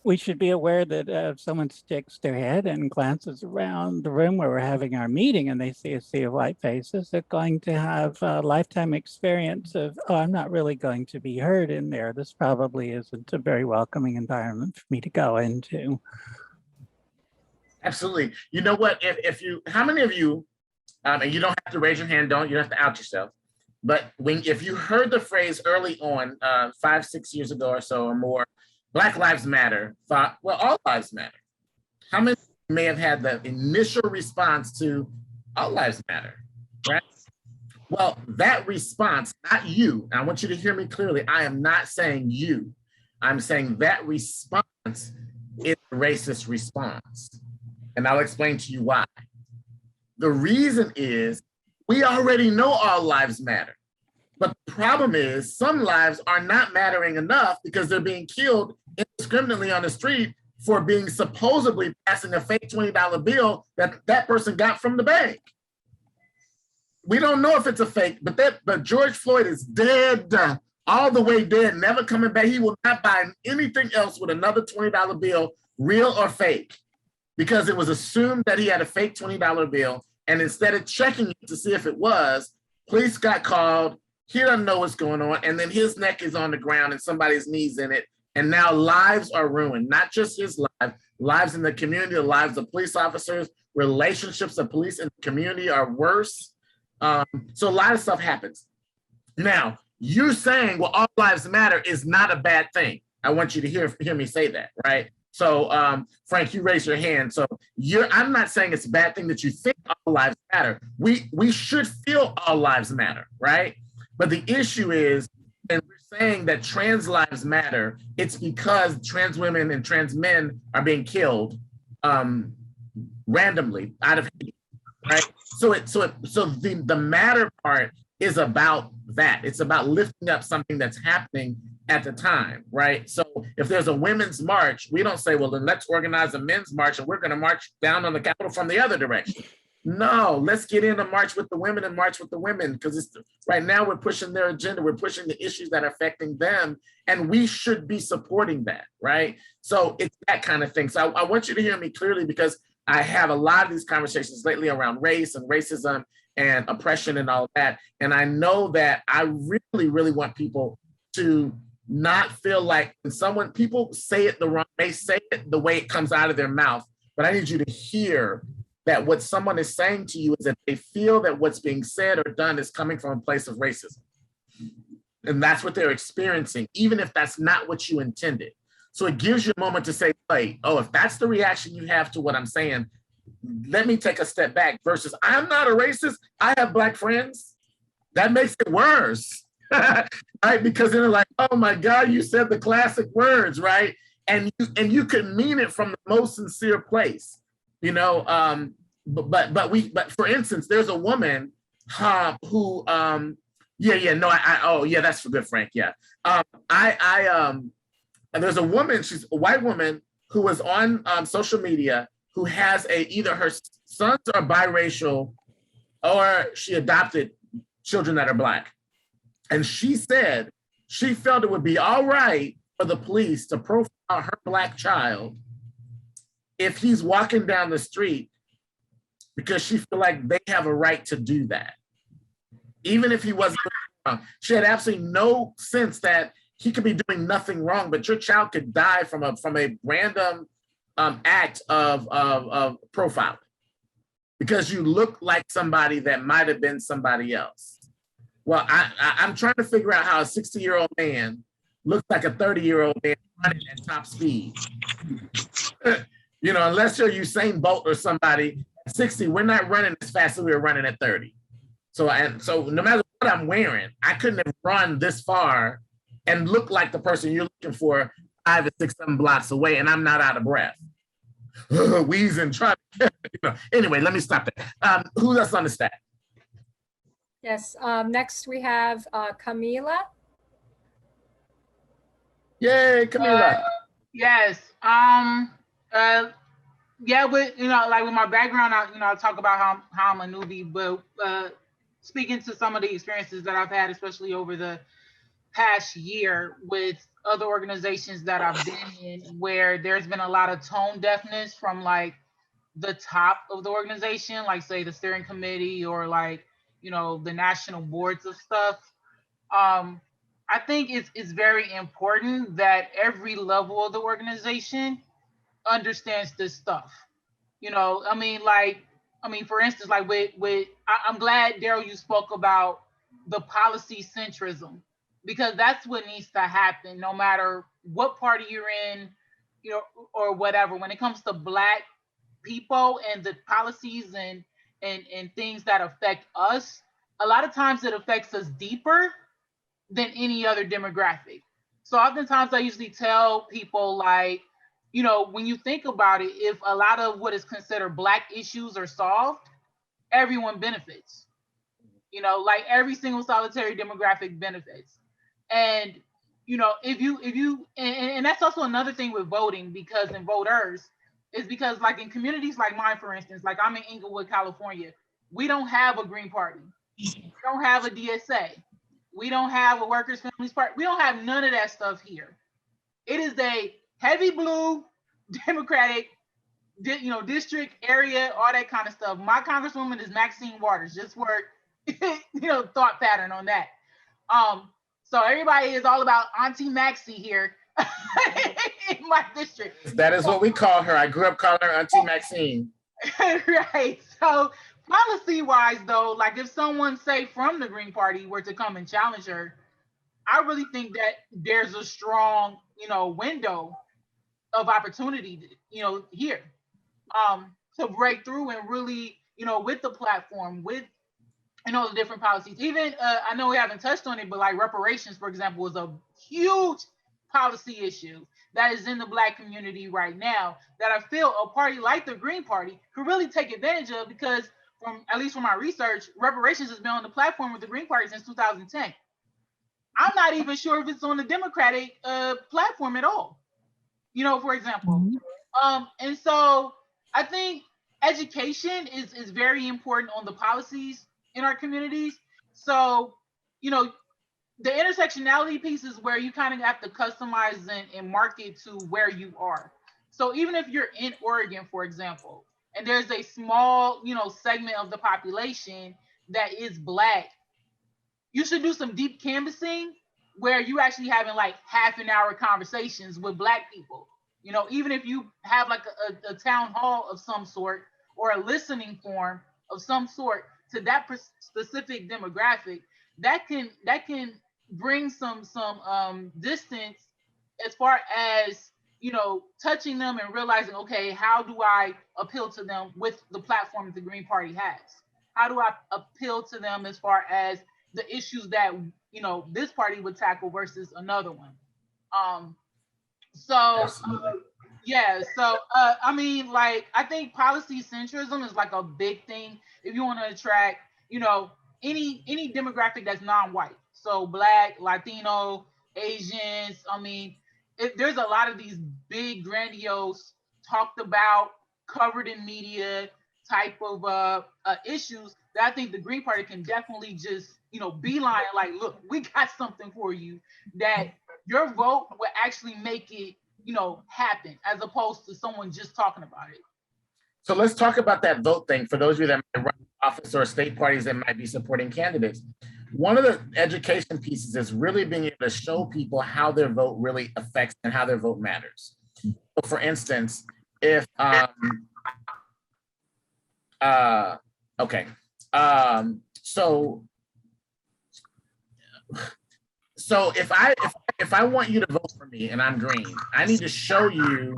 we should be aware that if someone sticks their head and glances around the room where we're having our meeting and they see a sea of white faces, they're going to have a lifetime experience of, oh, I'm not really going to be heard in there. This probably isn't a very welcoming environment for me to go into. Absolutely. You know what, how many of you, and you don't have to raise your hand, you don't have to out yourself, but if you heard the phrase early on, 5-6 years ago or so or more, Black Lives Matter, thought, well, all lives matter. How many may have had the initial response to all lives matter, right? Well, that response, not you, I want you to hear me clearly, I am not saying you. I'm saying that response is a racist response. And I'll explain to you why. The reason is we already know all lives matter. But the problem is some lives are not mattering enough because they're being killed indiscriminately on the street for being supposedly passing a fake $20 bill that person got from the bank. We don't know if it's a fake, but George Floyd is dead, all the way dead, never coming back. He will not buy anything else with another $20 bill, real or fake, because it was assumed that he had a fake $20 bill. And instead of checking it to see if it was, police got called. He doesn't know what's going on. And then his neck is on the ground and somebody's knees in it. And now lives are ruined, not just his life, lives in the community, the lives of police officers, relationships of police in the community are worse. So a lot of stuff happens. Now, you saying, well, all lives matter is not a bad thing. I want you to hear me say that, right? So Frank, you raise your hand. So I'm not saying it's a bad thing that you think all lives matter. We should feel all lives matter, right? But the issue is, and we're saying that trans lives matter, it's because trans women and trans men are being killed randomly out of hate, right? So the matter part is about that. It's about lifting up something that's happening at the time, right? So if there's a women's march, we don't say, well, then let's organize a men's march and we're going to march down on the Capitol from the other direction. No, let's get in and march with the women and march with the women, because right now we're pushing their agenda. We're pushing the issues that are affecting them, and we should be supporting that, right? So it's that kind of thing. So I want you to hear me clearly, because I have a lot of these conversations lately around race and racism and oppression and all that. And I know that I really, really want people to not feel like when people say it the wrong, they say it the way it comes out of their mouth. But I need you to hear that what someone is saying to you is that they feel that what's being said or done is coming from a place of racism. And that's what they're experiencing, even if that's not what you intended. So it gives you a moment to say, hey, oh, if that's the reaction you have to what I'm saying, let me take a step back, versus I'm not a racist, I have Black friends. That makes it worse, right? Because they're like, oh my God, you said the classic words, right? And you could mean it from the most sincere place. You know, but for instance, there's a woman who that's for good, Frank. Yeah. There's a woman, she's a white woman who was on social media who has either her sons are biracial or she adopted children that are Black. And she said she felt it would be all right for the police to profile her Black child if he's walking down the street, because she feel like they have a right to do that. Even if he wasn't wrong. She had absolutely no sense that he could be doing nothing wrong, but your child could die from a random act of profiling because you look like somebody that might have been somebody else. Well, I'm trying to figure out how a 60-year-old man looks like a 30-year-old man running at top speed. You know, unless you're Usain Bolt or somebody at 60, we're not running as fast as we were running at 30. So no matter what I'm wearing, I couldn't have run this far and look like the person you're looking for 5 or 6, 7 blocks away, and I'm not out of breath. Wheezing, trying. Anyway, let me stop there. Who else on the stack? Yes. Next we have Camila. Yay, Camila. Yes. But like with my background, I talk about how I'm a newbie, but speaking to some of the experiences that I've had, especially over the past year with other organizations that I've been in, where there's been a lot of tone deafness from like the top of the organization, like say the steering committee or like, the national boards of stuff. I think it's very important that every level of the organization understands this stuff. For instance, like I'm glad, Darryl, you spoke about the policy centrism, because that's what needs to happen no matter what party you're in, or whatever. When it comes to Black people and the policies and things that affect us, a lot of times it affects us deeper than any other demographic. So oftentimes I usually tell people, like, when you think about it, if a lot of what is considered Black issues are solved, everyone benefits. Like every single solitary demographic benefits. And if you and that's also another thing with voting, because in voters is because like in communities like mine, for instance, like I'm in Inglewood, California, we don't have a Green Party, we don't have a DSA, we don't have a Workers' Families Party, we don't have none of that stuff here. It is a heavy blue Democratic, district area, all that kind of stuff. My congresswoman is Maxine Waters, just for thought pattern on that. So everybody is all about Auntie Maxie here in my district. That is what we call her. I grew up calling her Auntie Maxine. Right. So policy-wise, though, like if someone, say, from the Green Party were to come and challenge her, I really think that there's a strong, window of opportunity, here to break through and really, with the platform, with the different policies. Even I know we haven't touched on it, but like reparations, for example, is a huge policy issue that is in the Black community right now that I feel a party like the Green Party could really take advantage of, because at least from my research, reparations has been on the platform with the Green Party since 2010. I'm not even sure if it's on the Democratic platform at all, for example. And so I think education is very important on the policies in our communities. So, the intersectionality piece is where you kind of have to customize and market to where you are. So even if you're in Oregon, for example, and there's a small, segment of the population that is Black, you should do some deep canvassing where you actually having like half an hour conversations with Black people. Even if you have like a town hall of some sort or a listening forum of some sort to that specific demographic, that can bring some distance as far as touching them and realizing, okay, how do I appeal to them with the platform that the Green Party has? How do I appeal to them as far as the issues that this party would tackle versus another one? Yeah, so I mean, like, I think policy centrism is like a big thing if you want to attract any demographic that's non-white. So Black, Latino, Asians. I mean, there's a lot of these big, grandiose, talked about, covered in media type of issues that I think the Green Party can definitely just beeline, like, look, we got something for you that your vote will actually make it happen, as opposed to someone just talking about it. So let's talk about that vote thing for those of you that might run office or state parties that might be supporting candidates. One of the education pieces is really being able to show people how their vote really affects and how their vote matters. So for instance, if so if I want you to vote for me and I'm green, I need to show you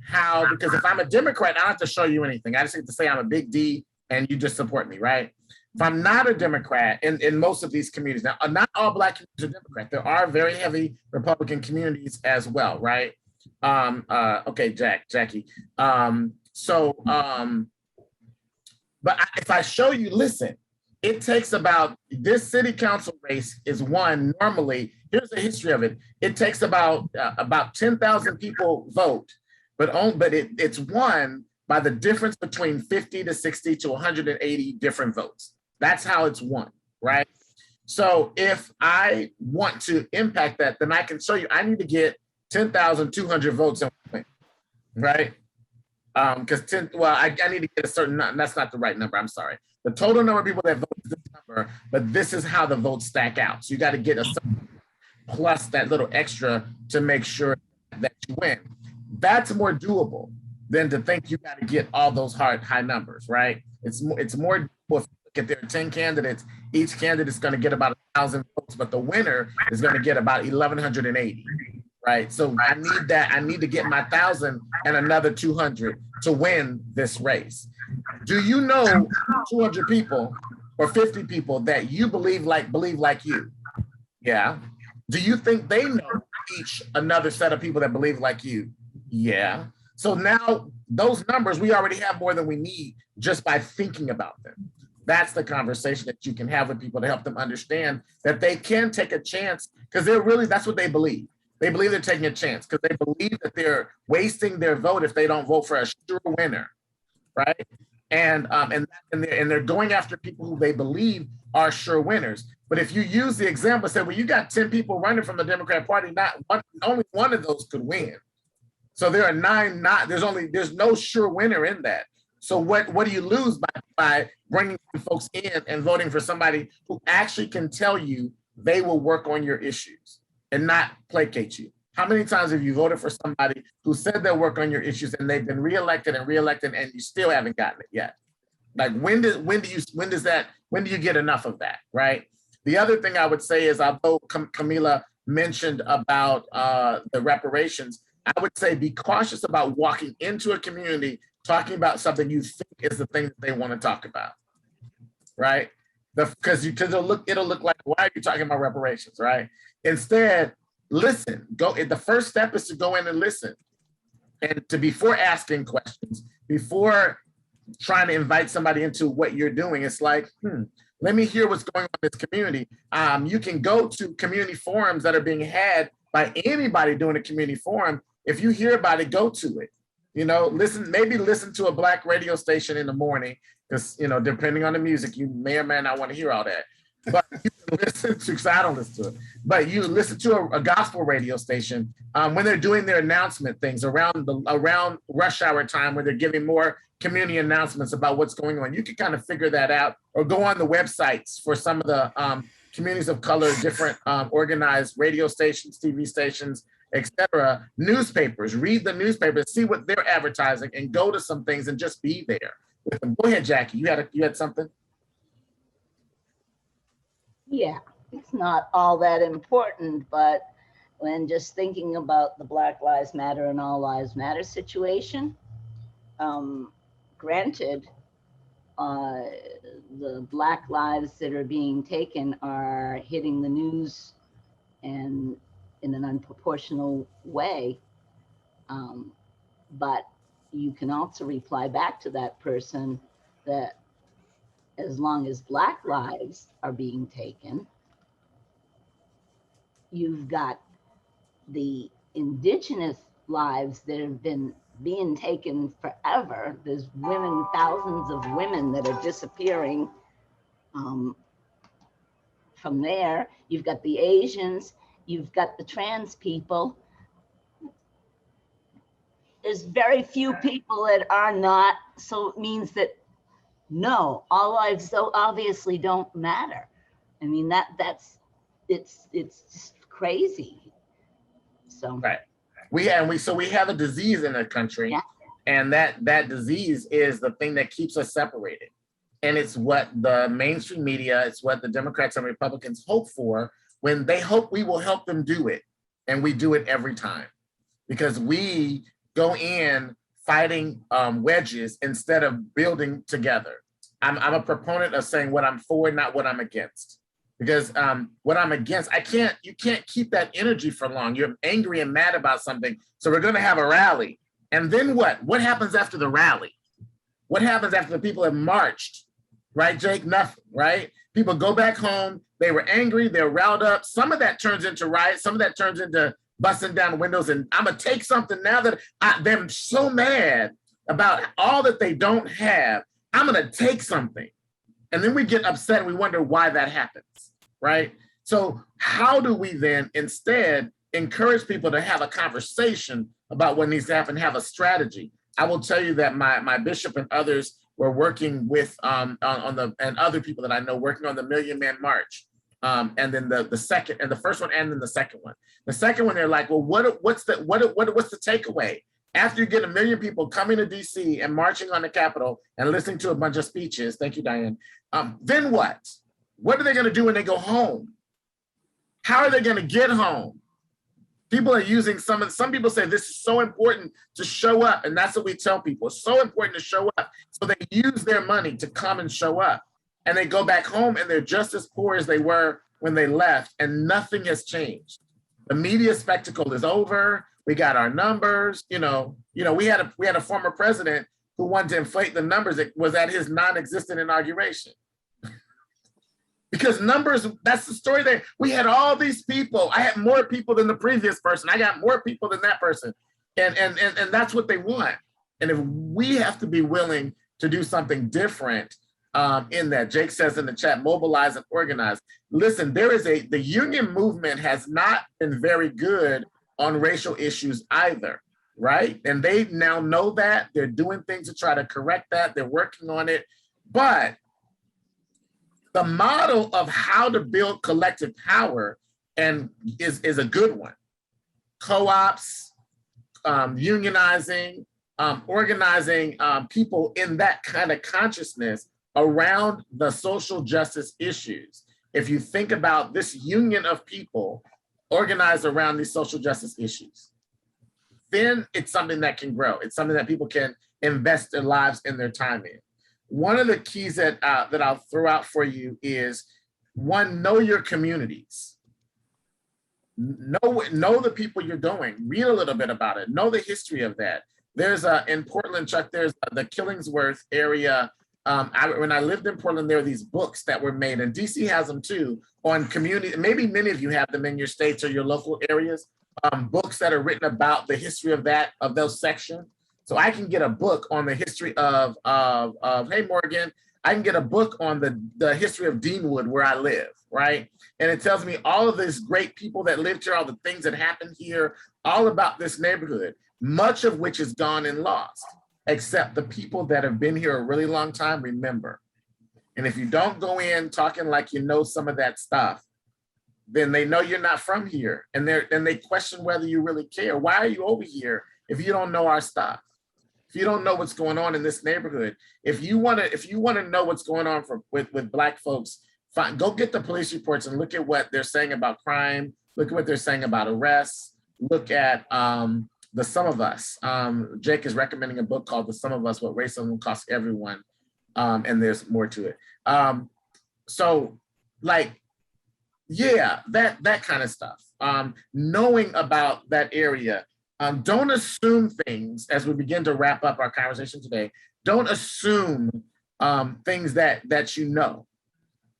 how, because if I'm a Democrat, I don't have to show you anything. I just have to say I'm a big D and you just support me, right? If I'm not a Democrat in most of these communities, now not all Black communities are Democrat. There are very heavy Republican communities as well, right? Okay, Jackie. But if I show you, listen, it takes about, this city council race is won normally, here's the history of it. It takes about 10,000 people vote, but it's won by the difference between 50 to 60 to 180 different votes. That's how it's won, right? So if I want to impact that, then I can show you, I need to get 10,200 votes, right? Because I need to get a certain, that's not the right number, I'm sorry. The total number of people that vote is this number, but this is how the votes stack out. So you got to get a certain plus that little extra to make sure that you win. That's more doable than to think you got to get all those high numbers, right? It's more doable if you look at there are 10 candidates, each candidate is going to get about 1,000 votes, but the winner is going to get about 1,180, right? So I need to get my 1,000 and another 200 to win this race. Do you know 200 people or 50 people that you believe like you? Yeah. Do you think they know each another set of people that believe like you? Yeah. So now those numbers, we already have more than we need just by thinking about them. That's the conversation that you can have with people to help them understand that they can take a chance, because that's what they believe. They believe they're taking a chance because they believe that they're wasting their vote if they don't vote for a sure winner, right? And they're going after people who they believe are sure winners. But if you use the example, say, well, you got 10 people running from the Democrat Party, only one of those could win. So there are 9 there's no sure winner in that. So what do you lose by bringing folks in and voting for somebody who actually can tell you they will work on your issues and not placate you? How many times have you voted for somebody who said they'll work on your issues and they've been reelected and you still haven't gotten it yet? Like when do you get enough of that, right? The other thing I would say is, although Camila mentioned about the reparations, I would say be cautious about walking into a community talking about something you think is the thing that they want to talk about, right? Because it'll look like, why are you talking about reparations, right? Instead, listen. The first step is to go in and listen, and before asking questions, before trying to invite somebody into what you're doing, it's like, let me hear what's going on in this community. You can go to community forums that are being had by anybody doing a community forum. If you hear about it, go to it. Maybe listen to a Black radio station in the morning, because, depending on the music, you may or may not want to hear all that. But you can listen to, because I don't listen to it, but you listen to a gospel radio station when they're doing their announcement things around rush hour time, where they're giving more community announcements about what's going on. You can kind of figure that out, or go on the websites for some of the communities of color, different organized radio stations, TV stations, etc. Newspapers, read the newspapers, see what they're advertising, and go to some things and just be there with them. Go ahead, Jackie. You had something? Yeah, it's not all that important, but when just thinking about the Black Lives Matter and All Lives Matter situation, granted, the Black lives that are being taken are hitting the news and in an unproportional way. But you can also reply back to that person that as long as Black lives are being taken, you've got the indigenous lives that have been being taken forever. There's women, thousands of women that are disappearing. From there, you've got the Asians, you've got the trans people. There's very few people that are not, so it means that no, all lives so obviously don't matter. I mean, it's just crazy. So right. We have a disease in the country, yeah. And that disease is the thing that keeps us separated. And it's what the mainstream media, it's what the Democrats and Republicans hope for, when they hope we will help them do it. And we do it every time, because we go in fighting wedges instead of building together. I'm a proponent of saying what I'm for, not what I'm against. Because what I'm against, you can't keep that energy for long. You're angry and mad about something. So we're gonna have a rally. And then what? What happens after the rally? What happens after the people have marched? Right, Jake? Nothing, right? People go back home, they were angry, they're riled up. Some of that turns into riots, some of that turns into busting down windows, and I'm gonna take something now that they're so mad about all that they don't have, I'm gonna take something. And then we get upset and we wonder why that happens, right? So how do we then instead encourage people to have a conversation about what needs to happen, have a strategy? I will tell you that my bishop and others were working with and other people that I know working on the Million Man March. And then the second, and the first one, and then the second one. The second one, they're like, well, what's the takeaway? After you get 1 million people coming to DC and marching on the Capitol and listening to a bunch of speeches, thank you, Diane, then what? What are they gonna do when they go home? How are they gonna get home? People are using some people say this is so important to show up, and that's what we tell people. It's so important to show up. So they use their money to come and show up. And they go back home and they're just as poor as they were when they left, and nothing has changed. The media spectacle is over. We got our numbers. We had a former president who wanted to inflate the numbers that was at his non-existent inauguration. Because numbers, that's the story there. We had all these people. I had more people than the previous person. I got more people than that person. And that's what they want. And if we have to be willing to do something different in that, Jake says in the chat, mobilize and organize. Listen, the union movement has not been very good on racial issues either, right? And they now know that. They're doing things to try to correct that. They're working on it. But the model of how to build collective power is a good one. Co-ops, unionizing, organizing people in that kind of consciousness around the social justice issues. If you think about this union of people organized around these social justice issues. then it's something that can grow. It's something that people can invest their lives and their time in. One of the keys that I'll throw out for you is, one, know your communities. Know the people you're doing. Read a little bit about it. Know the history of that. There's in Portland, Chuck, there's the Killingsworth area. When I lived in Portland, there were these books that were made, and DC has them too, on community. Maybe many of you have them in your states or your local areas. Books that are written about the history of those sections. So I can get a book on the history of hey, Morgan, I can get a book on the history of Deanwood, where I live, right? And it tells me all of these great people that lived here, all the things that happened here, all about this neighborhood, much of which is gone and lost, except the people that have been here a really long time remember. And if you don't go in talking like you know some of that stuff, then they know you're not from here. And they question whether you really care. Why are you over here if you don't know our stuff? If you don't know what's going on in this neighborhood, if you want to know what's going on with Black folks, go get the police reports and look at what they're saying about crime. Look at what they're saying about arrests. Look at The Sum of Us. Jake is recommending a book called The Sum of Us: What Racism Costs Everyone. And there's more to it. So like, yeah, that kind of stuff. Knowing about that area. Don't assume things as we begin to wrap up our conversation today. Don't assume things that you know,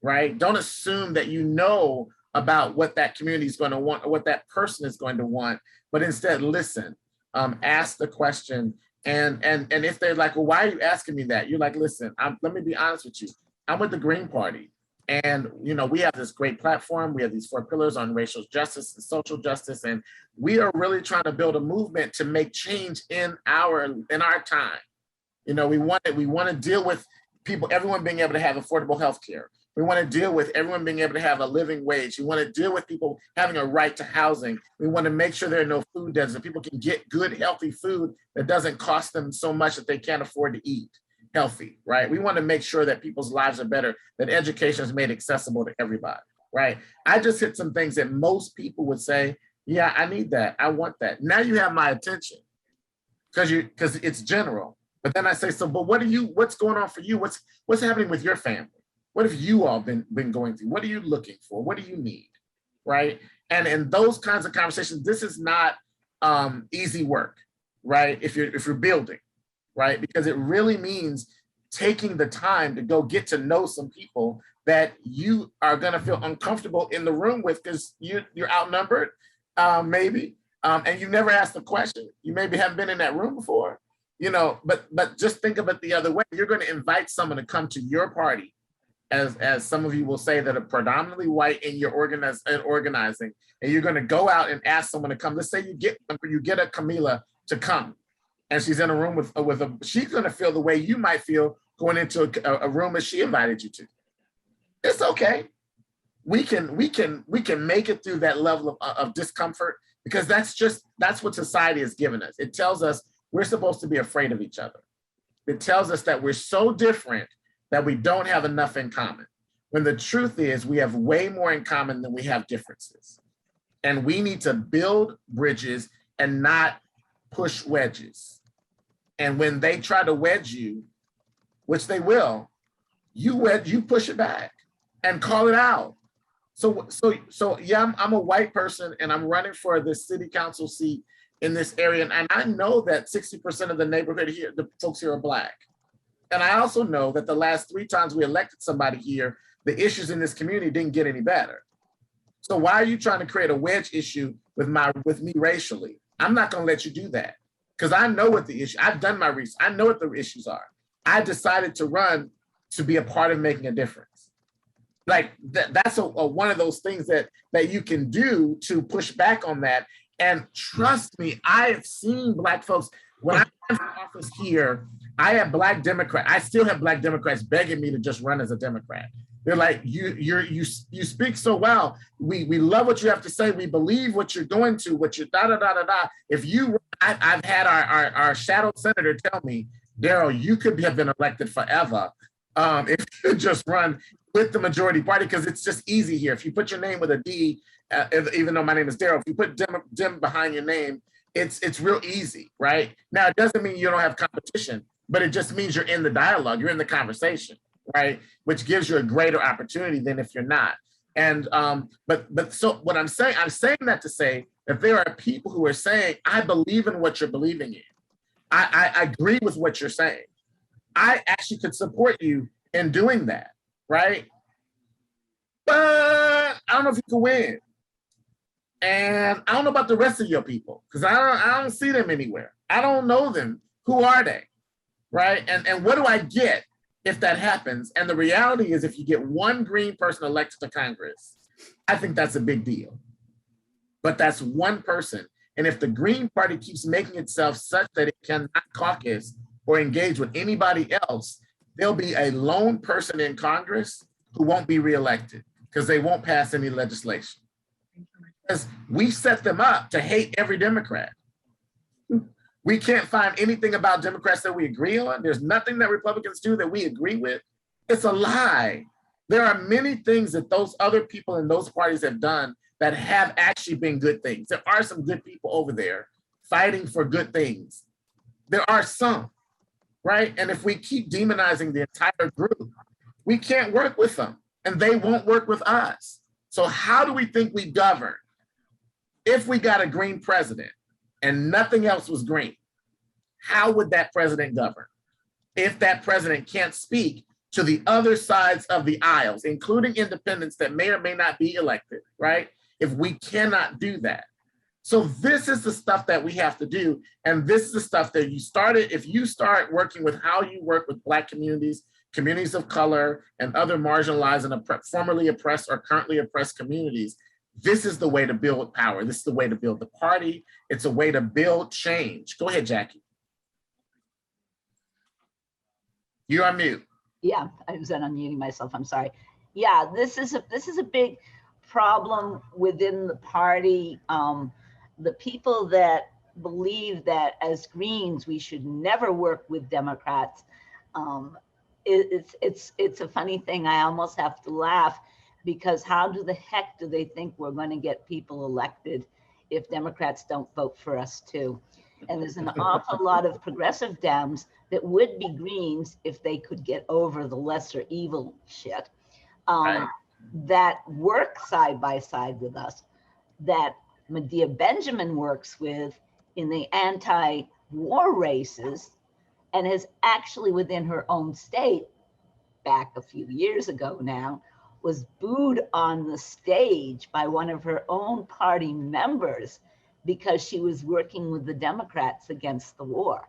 right? Don't assume that you know about what that community is going to want or what that person is going to want, but instead listen, ask the question. And if they're like, well, why are you asking me that? You're like, listen, let me be honest with you. I'm with the Green Party. And, you know, we have this great platform. We have these 4 pillars on racial justice and social justice. And we are really trying to build a movement to make change in our time. You know, we want to deal with everyone being able to have affordable health care. We want to deal with everyone being able to have a living wage. We want to deal with people having a right to housing. We want to make sure there are no food deserts, that people can get good, healthy food that doesn't cost them so much that they can't afford to eat healthy, right? We want to make sure that people's lives are better, that education is made accessible to everybody, right? I just hit some things that most people would say, yeah, I need that. I want that. Now you have my attention because it's general. But then I say, so, but what's going on for you? What's happening with your family? What have you all been going through? What are you looking for? What do you need, right? And in those kinds of conversations, this is not easy work, right? If you're building, right? Because it really means taking the time to go get to know some people that you are gonna feel uncomfortable in the room with because you're outnumbered, maybe, and you never asked the question. You maybe haven't been in that room before, you know, but just think of it the other way. You're gonna invite someone to come to your party, as some of you will say, that are predominantly white in your organizing, and you're gonna go out and ask someone to come. Let's say you get a Camila to come, and she's in a room with she's gonna feel the way you might feel going into a room that she invited you to. It's okay. We can make it through that level of discomfort, because that's what society has given us. It tells us we're supposed to be afraid of each other. It tells us that we're so different that we don't have enough in common. When the truth is we have way more in common than we have differences. And we need to build bridges and not push wedges. And when they try to wedge you, which they will, you push it back and call it out. So yeah, I'm a white person and I'm running for the city council seat in this area. And I know that 60% of the neighborhood here, the folks here, are Black. And I also know that the last 3 times we elected somebody here, the issues in this community didn't get any better. So why are you trying to create a wedge issue with me racially? I'm not gonna let you do that, because I know what the issue, I've done my research, I know what the issues are. I decided to run to be a part of making a difference. Like that's one of those things that you can do to push back on that. And trust me, I have seen Black folks, when I ran for office here, I had Black Democrats, I still have Black Democrats begging me to just run as a Democrat. They're like, you speak so well. We love what you have to say. We believe what you're going to, what you're da-da-da-da-da. If you, I've had our shadow senator tell me, Darryl, you could have been elected forever if you just run with the majority party, because it's just easy here. If you put your name with a D, even though my name is Darryl, if you put Dem behind your name, it's real easy, right? Now, it doesn't mean you don't have competition, but it just means you're in the dialogue, you're in the conversation, right? Which gives you a greater opportunity than if you're not. And but so what I'm saying that to say that there are people who are saying, I believe in what you're believing in. I agree with what you're saying. I actually could support you in doing that, right? But I don't know if you can win. And I don't know about the rest of your people, because I don't see them anywhere. I don't know them. Who are they? Right? And what do I get if that happens? And the reality is, if you get one green person elected to Congress, I think that's a big deal. But that's one person. And if the Green Party keeps making itself such that it cannot caucus or engage with anybody else, there'll be a lone person in Congress who won't be reelected because they won't pass any legislation. Because we set them up to hate every Democrat. We can't find anything about Democrats that we agree on. There's nothing that Republicans do that we agree with. It's a lie. There are many things that those other people in those parties have done that have actually been good things. There are some good people over there fighting for good things. There are some, right? And if we keep demonizing the entire group, we can't work with them and they won't work with us. So how do we think we govern? If we got a green president and nothing else was green, how would that president govern? If that president can't speak to the other sides of the aisles, including independents that may or may not be elected, right? If we cannot do that. So this is the stuff that we have to do. And this is the stuff that if you start working with how you work with Black communities, communities of color, and other marginalized and formerly oppressed or currently oppressed communities, this is the way to build power. This is the way to build the party. It's a way to build change. Go ahead, Jackie. You're on mute. Yeah, I was unmuting myself. I'm sorry. Yeah, this is a big problem within the party. The people that believe that as Greens we should never work with Democrats. It's a funny thing. I almost have to laugh because how the heck do they think we're going to get people elected if Democrats don't vote for us too? And there's an awful lot of progressive Dems that would be Greens if they could get over the lesser evil shit that work side by side with us, that Medea Benjamin works with in the anti-war races, and has actually within her own state, back a few years ago now, was booed on the stage by one of her own party members because she was working with the Democrats against the war.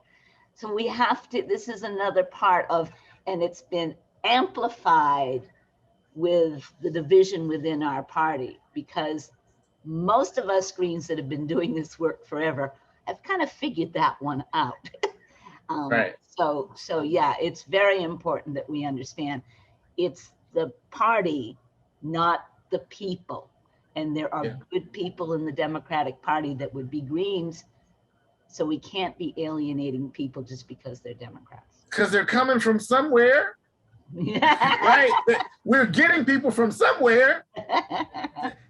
So we have to, this is another part of, and it's been amplified with the division within our party, because most of us Greens that have been doing this work forever have kind of figured that one out. Right. So yeah, it's very important that we understand it's the party, not the people. And there are good people in the Democratic Party that would be Greens. So we can't be alienating people just because they're Democrats. Because they're coming from somewhere. Right? We're getting people from somewhere.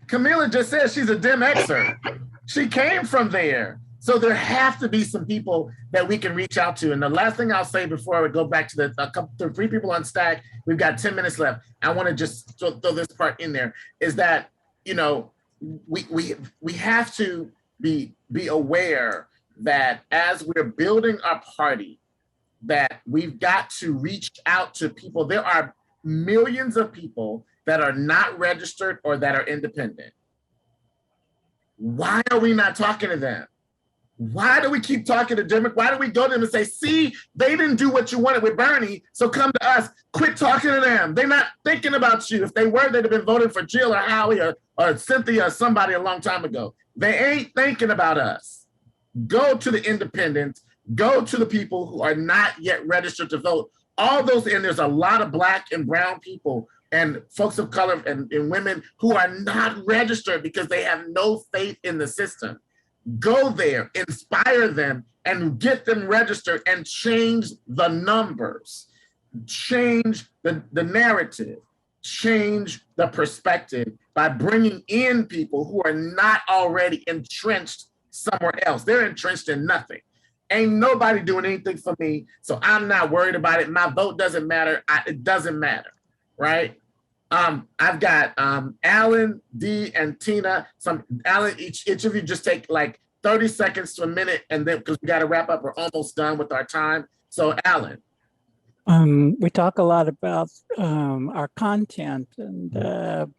Camila just said she's a Dem Xer. She came from there. So there have to be some people that we can reach out to. And the last thing I'll say before I would go back to the 3 people on stack, we've got 10 minutes left. I want to just throw this part in there, is that, you know, we have to be aware that as we're building our party, that we've got to reach out to people. There are millions of people that are not registered or that are independent. Why are we not talking to them? Why do we keep talking to Democrats? Why do we go to them and say, see, they didn't do what you wanted with Bernie, so come to us. Quit talking to them. They're not thinking about you. If they were, they'd have been voting for Jill or Howie or Cynthia or somebody a long time ago. They ain't thinking about us. Go to the independents. Go to the people who are not yet registered to vote. All those, and there's a lot of Black and brown people and folks of color and women who are not registered because they have no faith in the system. Go there, inspire them, and get them registered and change the numbers, change the narrative, change the perspective by bringing in people who are not already entrenched somewhere else. They're entrenched in nothing. Ain't nobody doing anything for me, so I'm not worried about it. My vote doesn't matter. It doesn't matter, right? I've got Alan, Dee, and Tina. Alan, each of you just take like 30 seconds to a minute, and then because we got to wrap up, we're almost done with our time. So Alan. We talk a lot about our content and the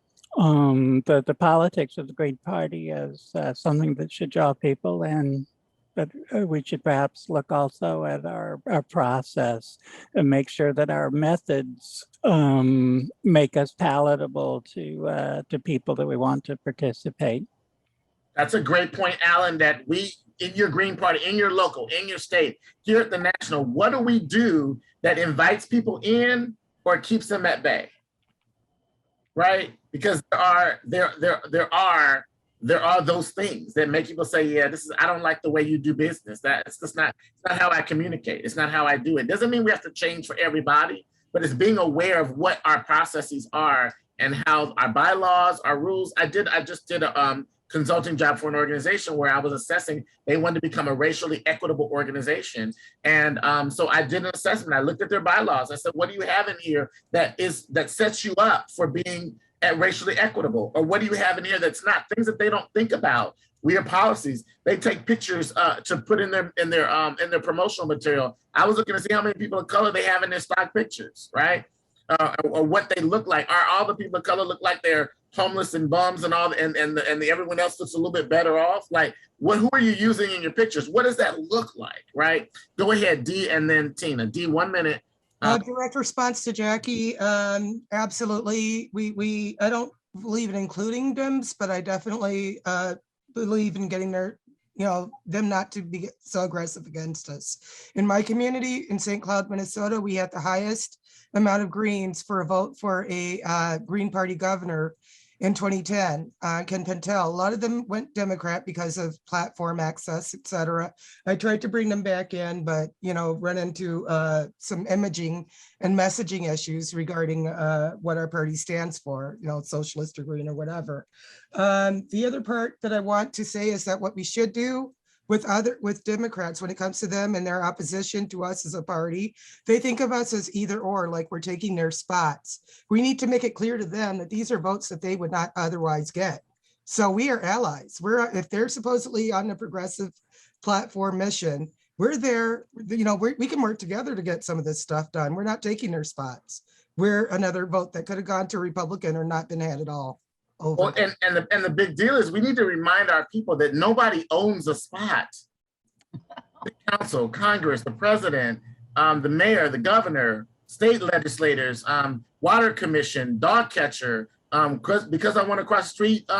politics of the Green Party as something that should draw people in, but we should perhaps look also at our process and make sure that our methods make us palatable to people that we want to participate. That's a great point, Alan, that we, in your Green Party, in your local, in your state, here at the national, what do we do that invites people in or keeps them at bay? Right? Because there are those things that make people say, yeah, I don't like the way you do business. It's not how I communicate. It's not how I do it. Doesn't mean we have to change for everybody, but it's being aware of what our processes are and how our bylaws, our rules. I just did a consulting job for an organization where I was assessing, they wanted to become a racially equitable organization. And so I did an assessment. I looked at their bylaws. I said, what do you have in here that sets you up for being racially equitable? Or what do you have in here that's not? Things that they don't think about. Weird policies. They take pictures to put in their promotional material. I was looking to see how many people of color they have in their stock pictures, right? Or what they look like. Are all the people of color look like they're homeless and bums and all, and everyone else looks a little bit better off? Like, who are you using in your pictures? What does that look like, right? Go ahead, Dee, and then Tina. Dee, 1 minute. Direct response to Jackie. Absolutely. I don't believe in including DIMS, but I definitely believe in getting them not to be so aggressive against us. In my community in St. Cloud, Minnesota, we had the highest amount of Greens for a vote for a Green Party governor in 2010, Ken Pentel. A lot of them went Democrat because of platform access, et cetera. I tried to bring them back in, but run into some imaging and messaging issues regarding what our party stands for, socialist or green or whatever. The other part that I want to say is that what we should do with Democrats when it comes to them and their opposition to us as a party, they think of us as either or, like we're taking their spots. We need to make it clear to them that these are votes that they would not otherwise get. So we are allies. If they're supposedly on a progressive platform mission, we're there, we can work together to get some of this stuff done. We're not taking their spots. We're another vote that could have gone to Republican or not been had at all. Well, and the big deal is we need to remind our people that nobody owns a spot. The council, Congress, the president, the mayor, the governor, state legislators, water commission, dog catcher, because I want to cross the street,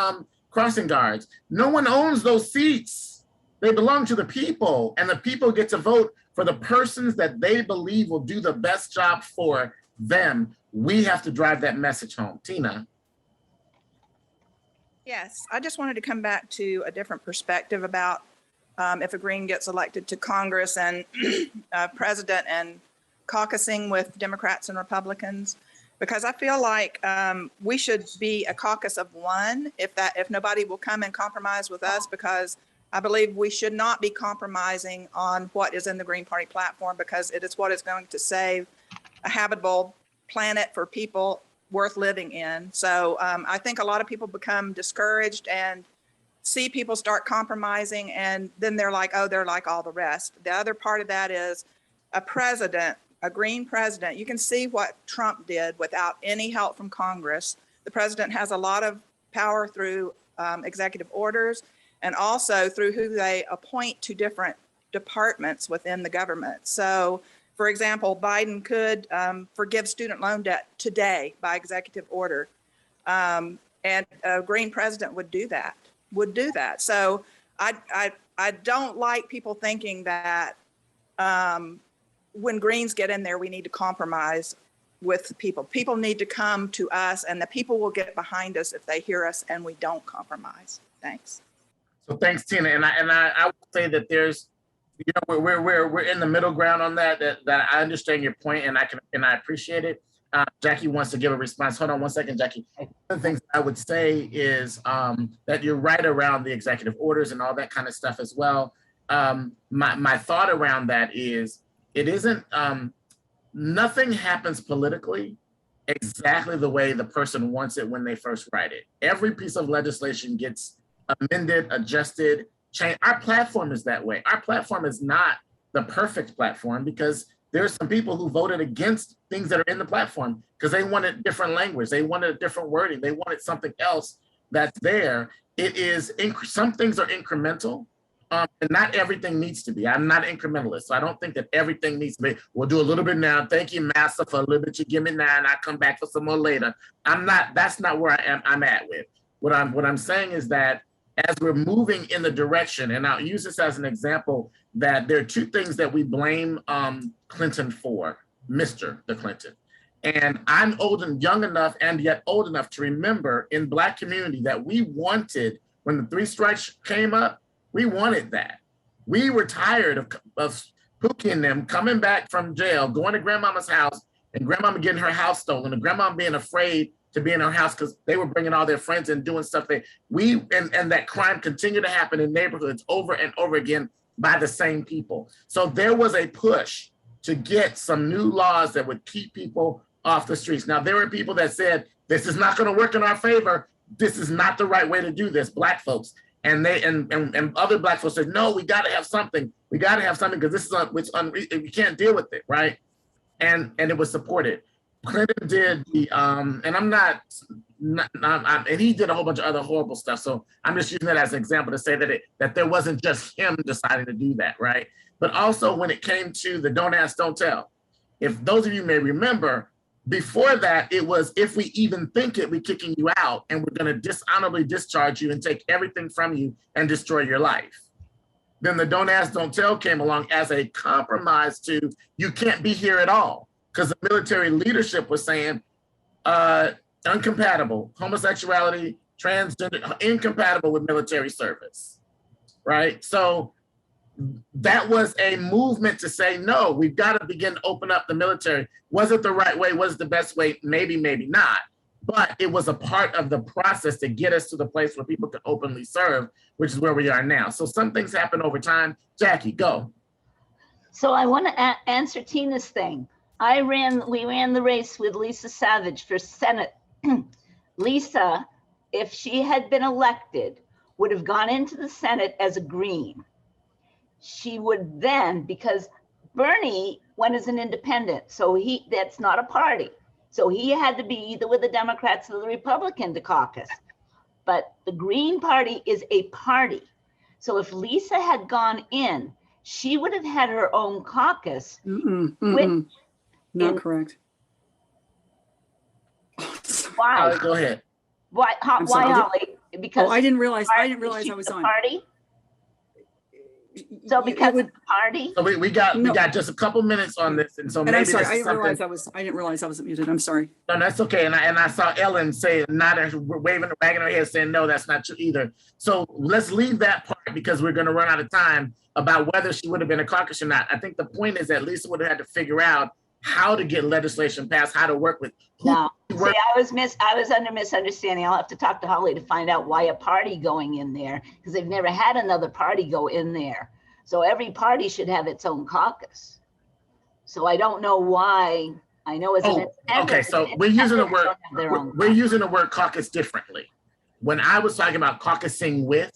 crossing guards. No one owns those seats. They belong to the people, and the people get to vote for the persons that they believe will do the best job for them. We have to drive that message home. Tina. Yes, I just wanted to come back to a different perspective about if a Green gets elected to Congress and president and caucusing with Democrats and Republicans, because I feel like we should be a caucus of one if nobody will come and compromise with us, because I believe we should not be compromising on what is in the Green Party platform, because it is what is going to save a habitable planet for people worth living in. So I think a lot of people become discouraged and see people start compromising, and then they're like, oh, they're like all the rest. The other part of that is a president, a Green president. You can see what Trump did without any help from Congress. The president has a lot of power through executive orders and also through who they appoint to different departments within the government. So for example, Biden could forgive student loan debt today by executive order. And a Green president would do that. So I don't like people thinking that when Greens get in there, we need to compromise with people. People need to come to us, and the people will get behind us if they hear us and we don't compromise. Thanks. So thanks, Tina. And I would say that there's, we're in the middle ground on that I understand your point, and I appreciate it. Jackie wants to give a response. Hold on one second, Jackie. One of the things I would say is that you're right around the executive orders and all that kind of stuff as well. My thought around that is, it isn't, nothing happens politically exactly the way the person wants it when they first write it. Every piece of legislation gets amended, adjusted, changed. Our platform is that way. Our platform is not the perfect platform because there's some people who voted against things that are in the platform because they wanted different language. They wanted a different wording. They wanted something else that's there. It is, some things are incremental. And not everything needs to be. I'm not an incrementalist, so I don't think that everything needs to be. We'll do a little bit now. Thank you, Master, for a little bit. You give me 9, I come back for some more later. I'm not. That's not where I'm at with. What I'm saying is that as we're moving in the direction, and I'll use this as an example, that there are 2 things that we blame Clinton for, Mr. the Clinton. And I'm old and young enough, and yet old enough to remember in Black community that we wanted, when the 3 strikes came up, we wanted that. We were tired of Pookie and them coming back from jail, going to grandmama's house, and grandmama getting her house stolen, and grandmama being afraid to be in her house because they were bringing all their friends and doing stuff. And that crime continued to happen in neighborhoods over and over again by the same people. So there was a push to get some new laws that would keep people off the streets. Now, there were people that said, this is not going to work in our favor. This is not the right way to do this, Black folks. And they and other Black folks said, no, we got to have something. We got to have something because this is we can't deal with it, right? And it was supported. Clinton did the and I'm not and he did a whole bunch of other horrible stuff. So I'm just using that as an example to say that there wasn't just him deciding to do that, right? But also when it came to the don't ask, don't tell. If those of you may remember, before that, it was, if we even think it, we're kicking you out and we're going to dishonorably discharge you and take everything from you and destroy your life. Then the don't ask, don't tell came along as a compromise to, you can't be here at all. Because the military leadership was saying, incompatible, homosexuality, transgender, incompatible with military service, right? So that was a movement to say, no, we've got to begin to open up the military. Was it the right way? Was it the best way? Maybe, maybe not. But it was a part of the process to get us to the place where people could openly serve, which is where we are now. So some things happen over time. Jackie, go. So I want to answer Tina's thing. We ran the race with Lisa Savage for Senate. Lisa, if she had been elected, would have gone into the Senate as a Green. She would then, because Bernie went as an independent, so that's not a party. So he had to be either with the Democrats or the Republican to caucus. But the Green Party is a party. So if Lisa had gone in, she would have had her own caucus. Not correct. Why? Go ahead. Why, Holly? Because I didn't realize I was on. Party? So because of the party? So we got just a couple minutes on this, and so maybe I'm sorry, this I is didn't realize I was muted. I'm sorry. No, that's okay. And I saw Ellen say, waving, wagging her head, saying no, that's not true either. So let's leave that part because we're going to run out of time about whether she would have been a caucus or not. I think the point is that Lisa would have had to figure out how to get legislation passed, how to work with. No, see, I was under misunderstanding. I'll have to talk to Holly to find out why a party going in there, because they've never had another party go in there. So every party should have its own caucus. So I don't know why. I know it's okay. So we're using the word caucus differently. When I was talking about caucusing with,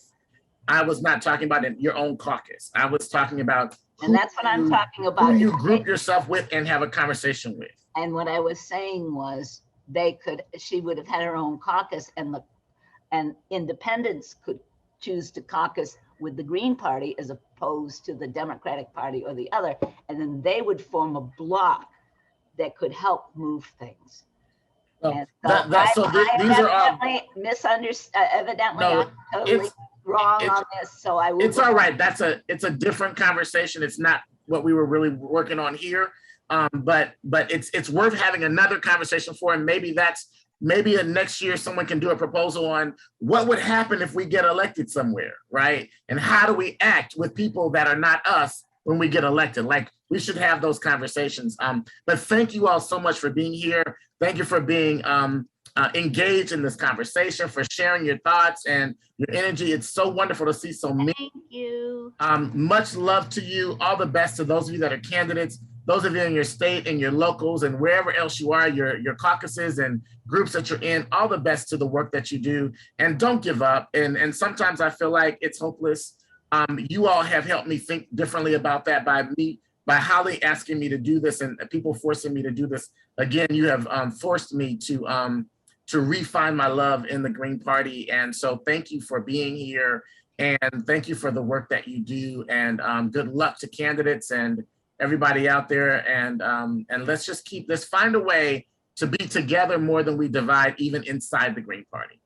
I was not talking about your own caucus. I was talking about. And that's what I'm talking about. Who you group yourself with and have a conversation with. And what I was saying was she would have had her own caucus, and independents could choose to caucus with the Green Party as opposed to the Democratic Party or the other. And then they would form a bloc that could help move things. Well, these are all misunderstood. Evidently, I'm totally wrong on this. So I will. It's all right. It's a different conversation. It's not what we were really working on here. But it's worth having another conversation for, and maybe next year someone can do a proposal on what would happen if we get elected somewhere, right? And how do we act with people that are not us when we get elected? Like, we should have those conversations. But thank you all so much for being here. Thank you for being engaged in this conversation, for sharing your thoughts and your energy. It's so wonderful to see so many. Thank you. Much love to you. All the best to those of you that are candidates, those of you in your state and your locals and wherever else you are, your caucuses and groups that you're in. All the best to the work that you do, and don't give up. And sometimes I feel like it's hopeless. You all have helped me think differently about that by Holly asking me to do this and people forcing me to do this. Again, you have forced me to refine my love in the Green Party. And so thank you for being here, and thank you for the work that you do, and good luck to candidates and everybody out there. And let's just find a way to be together more than we divide, even inside the Green Party.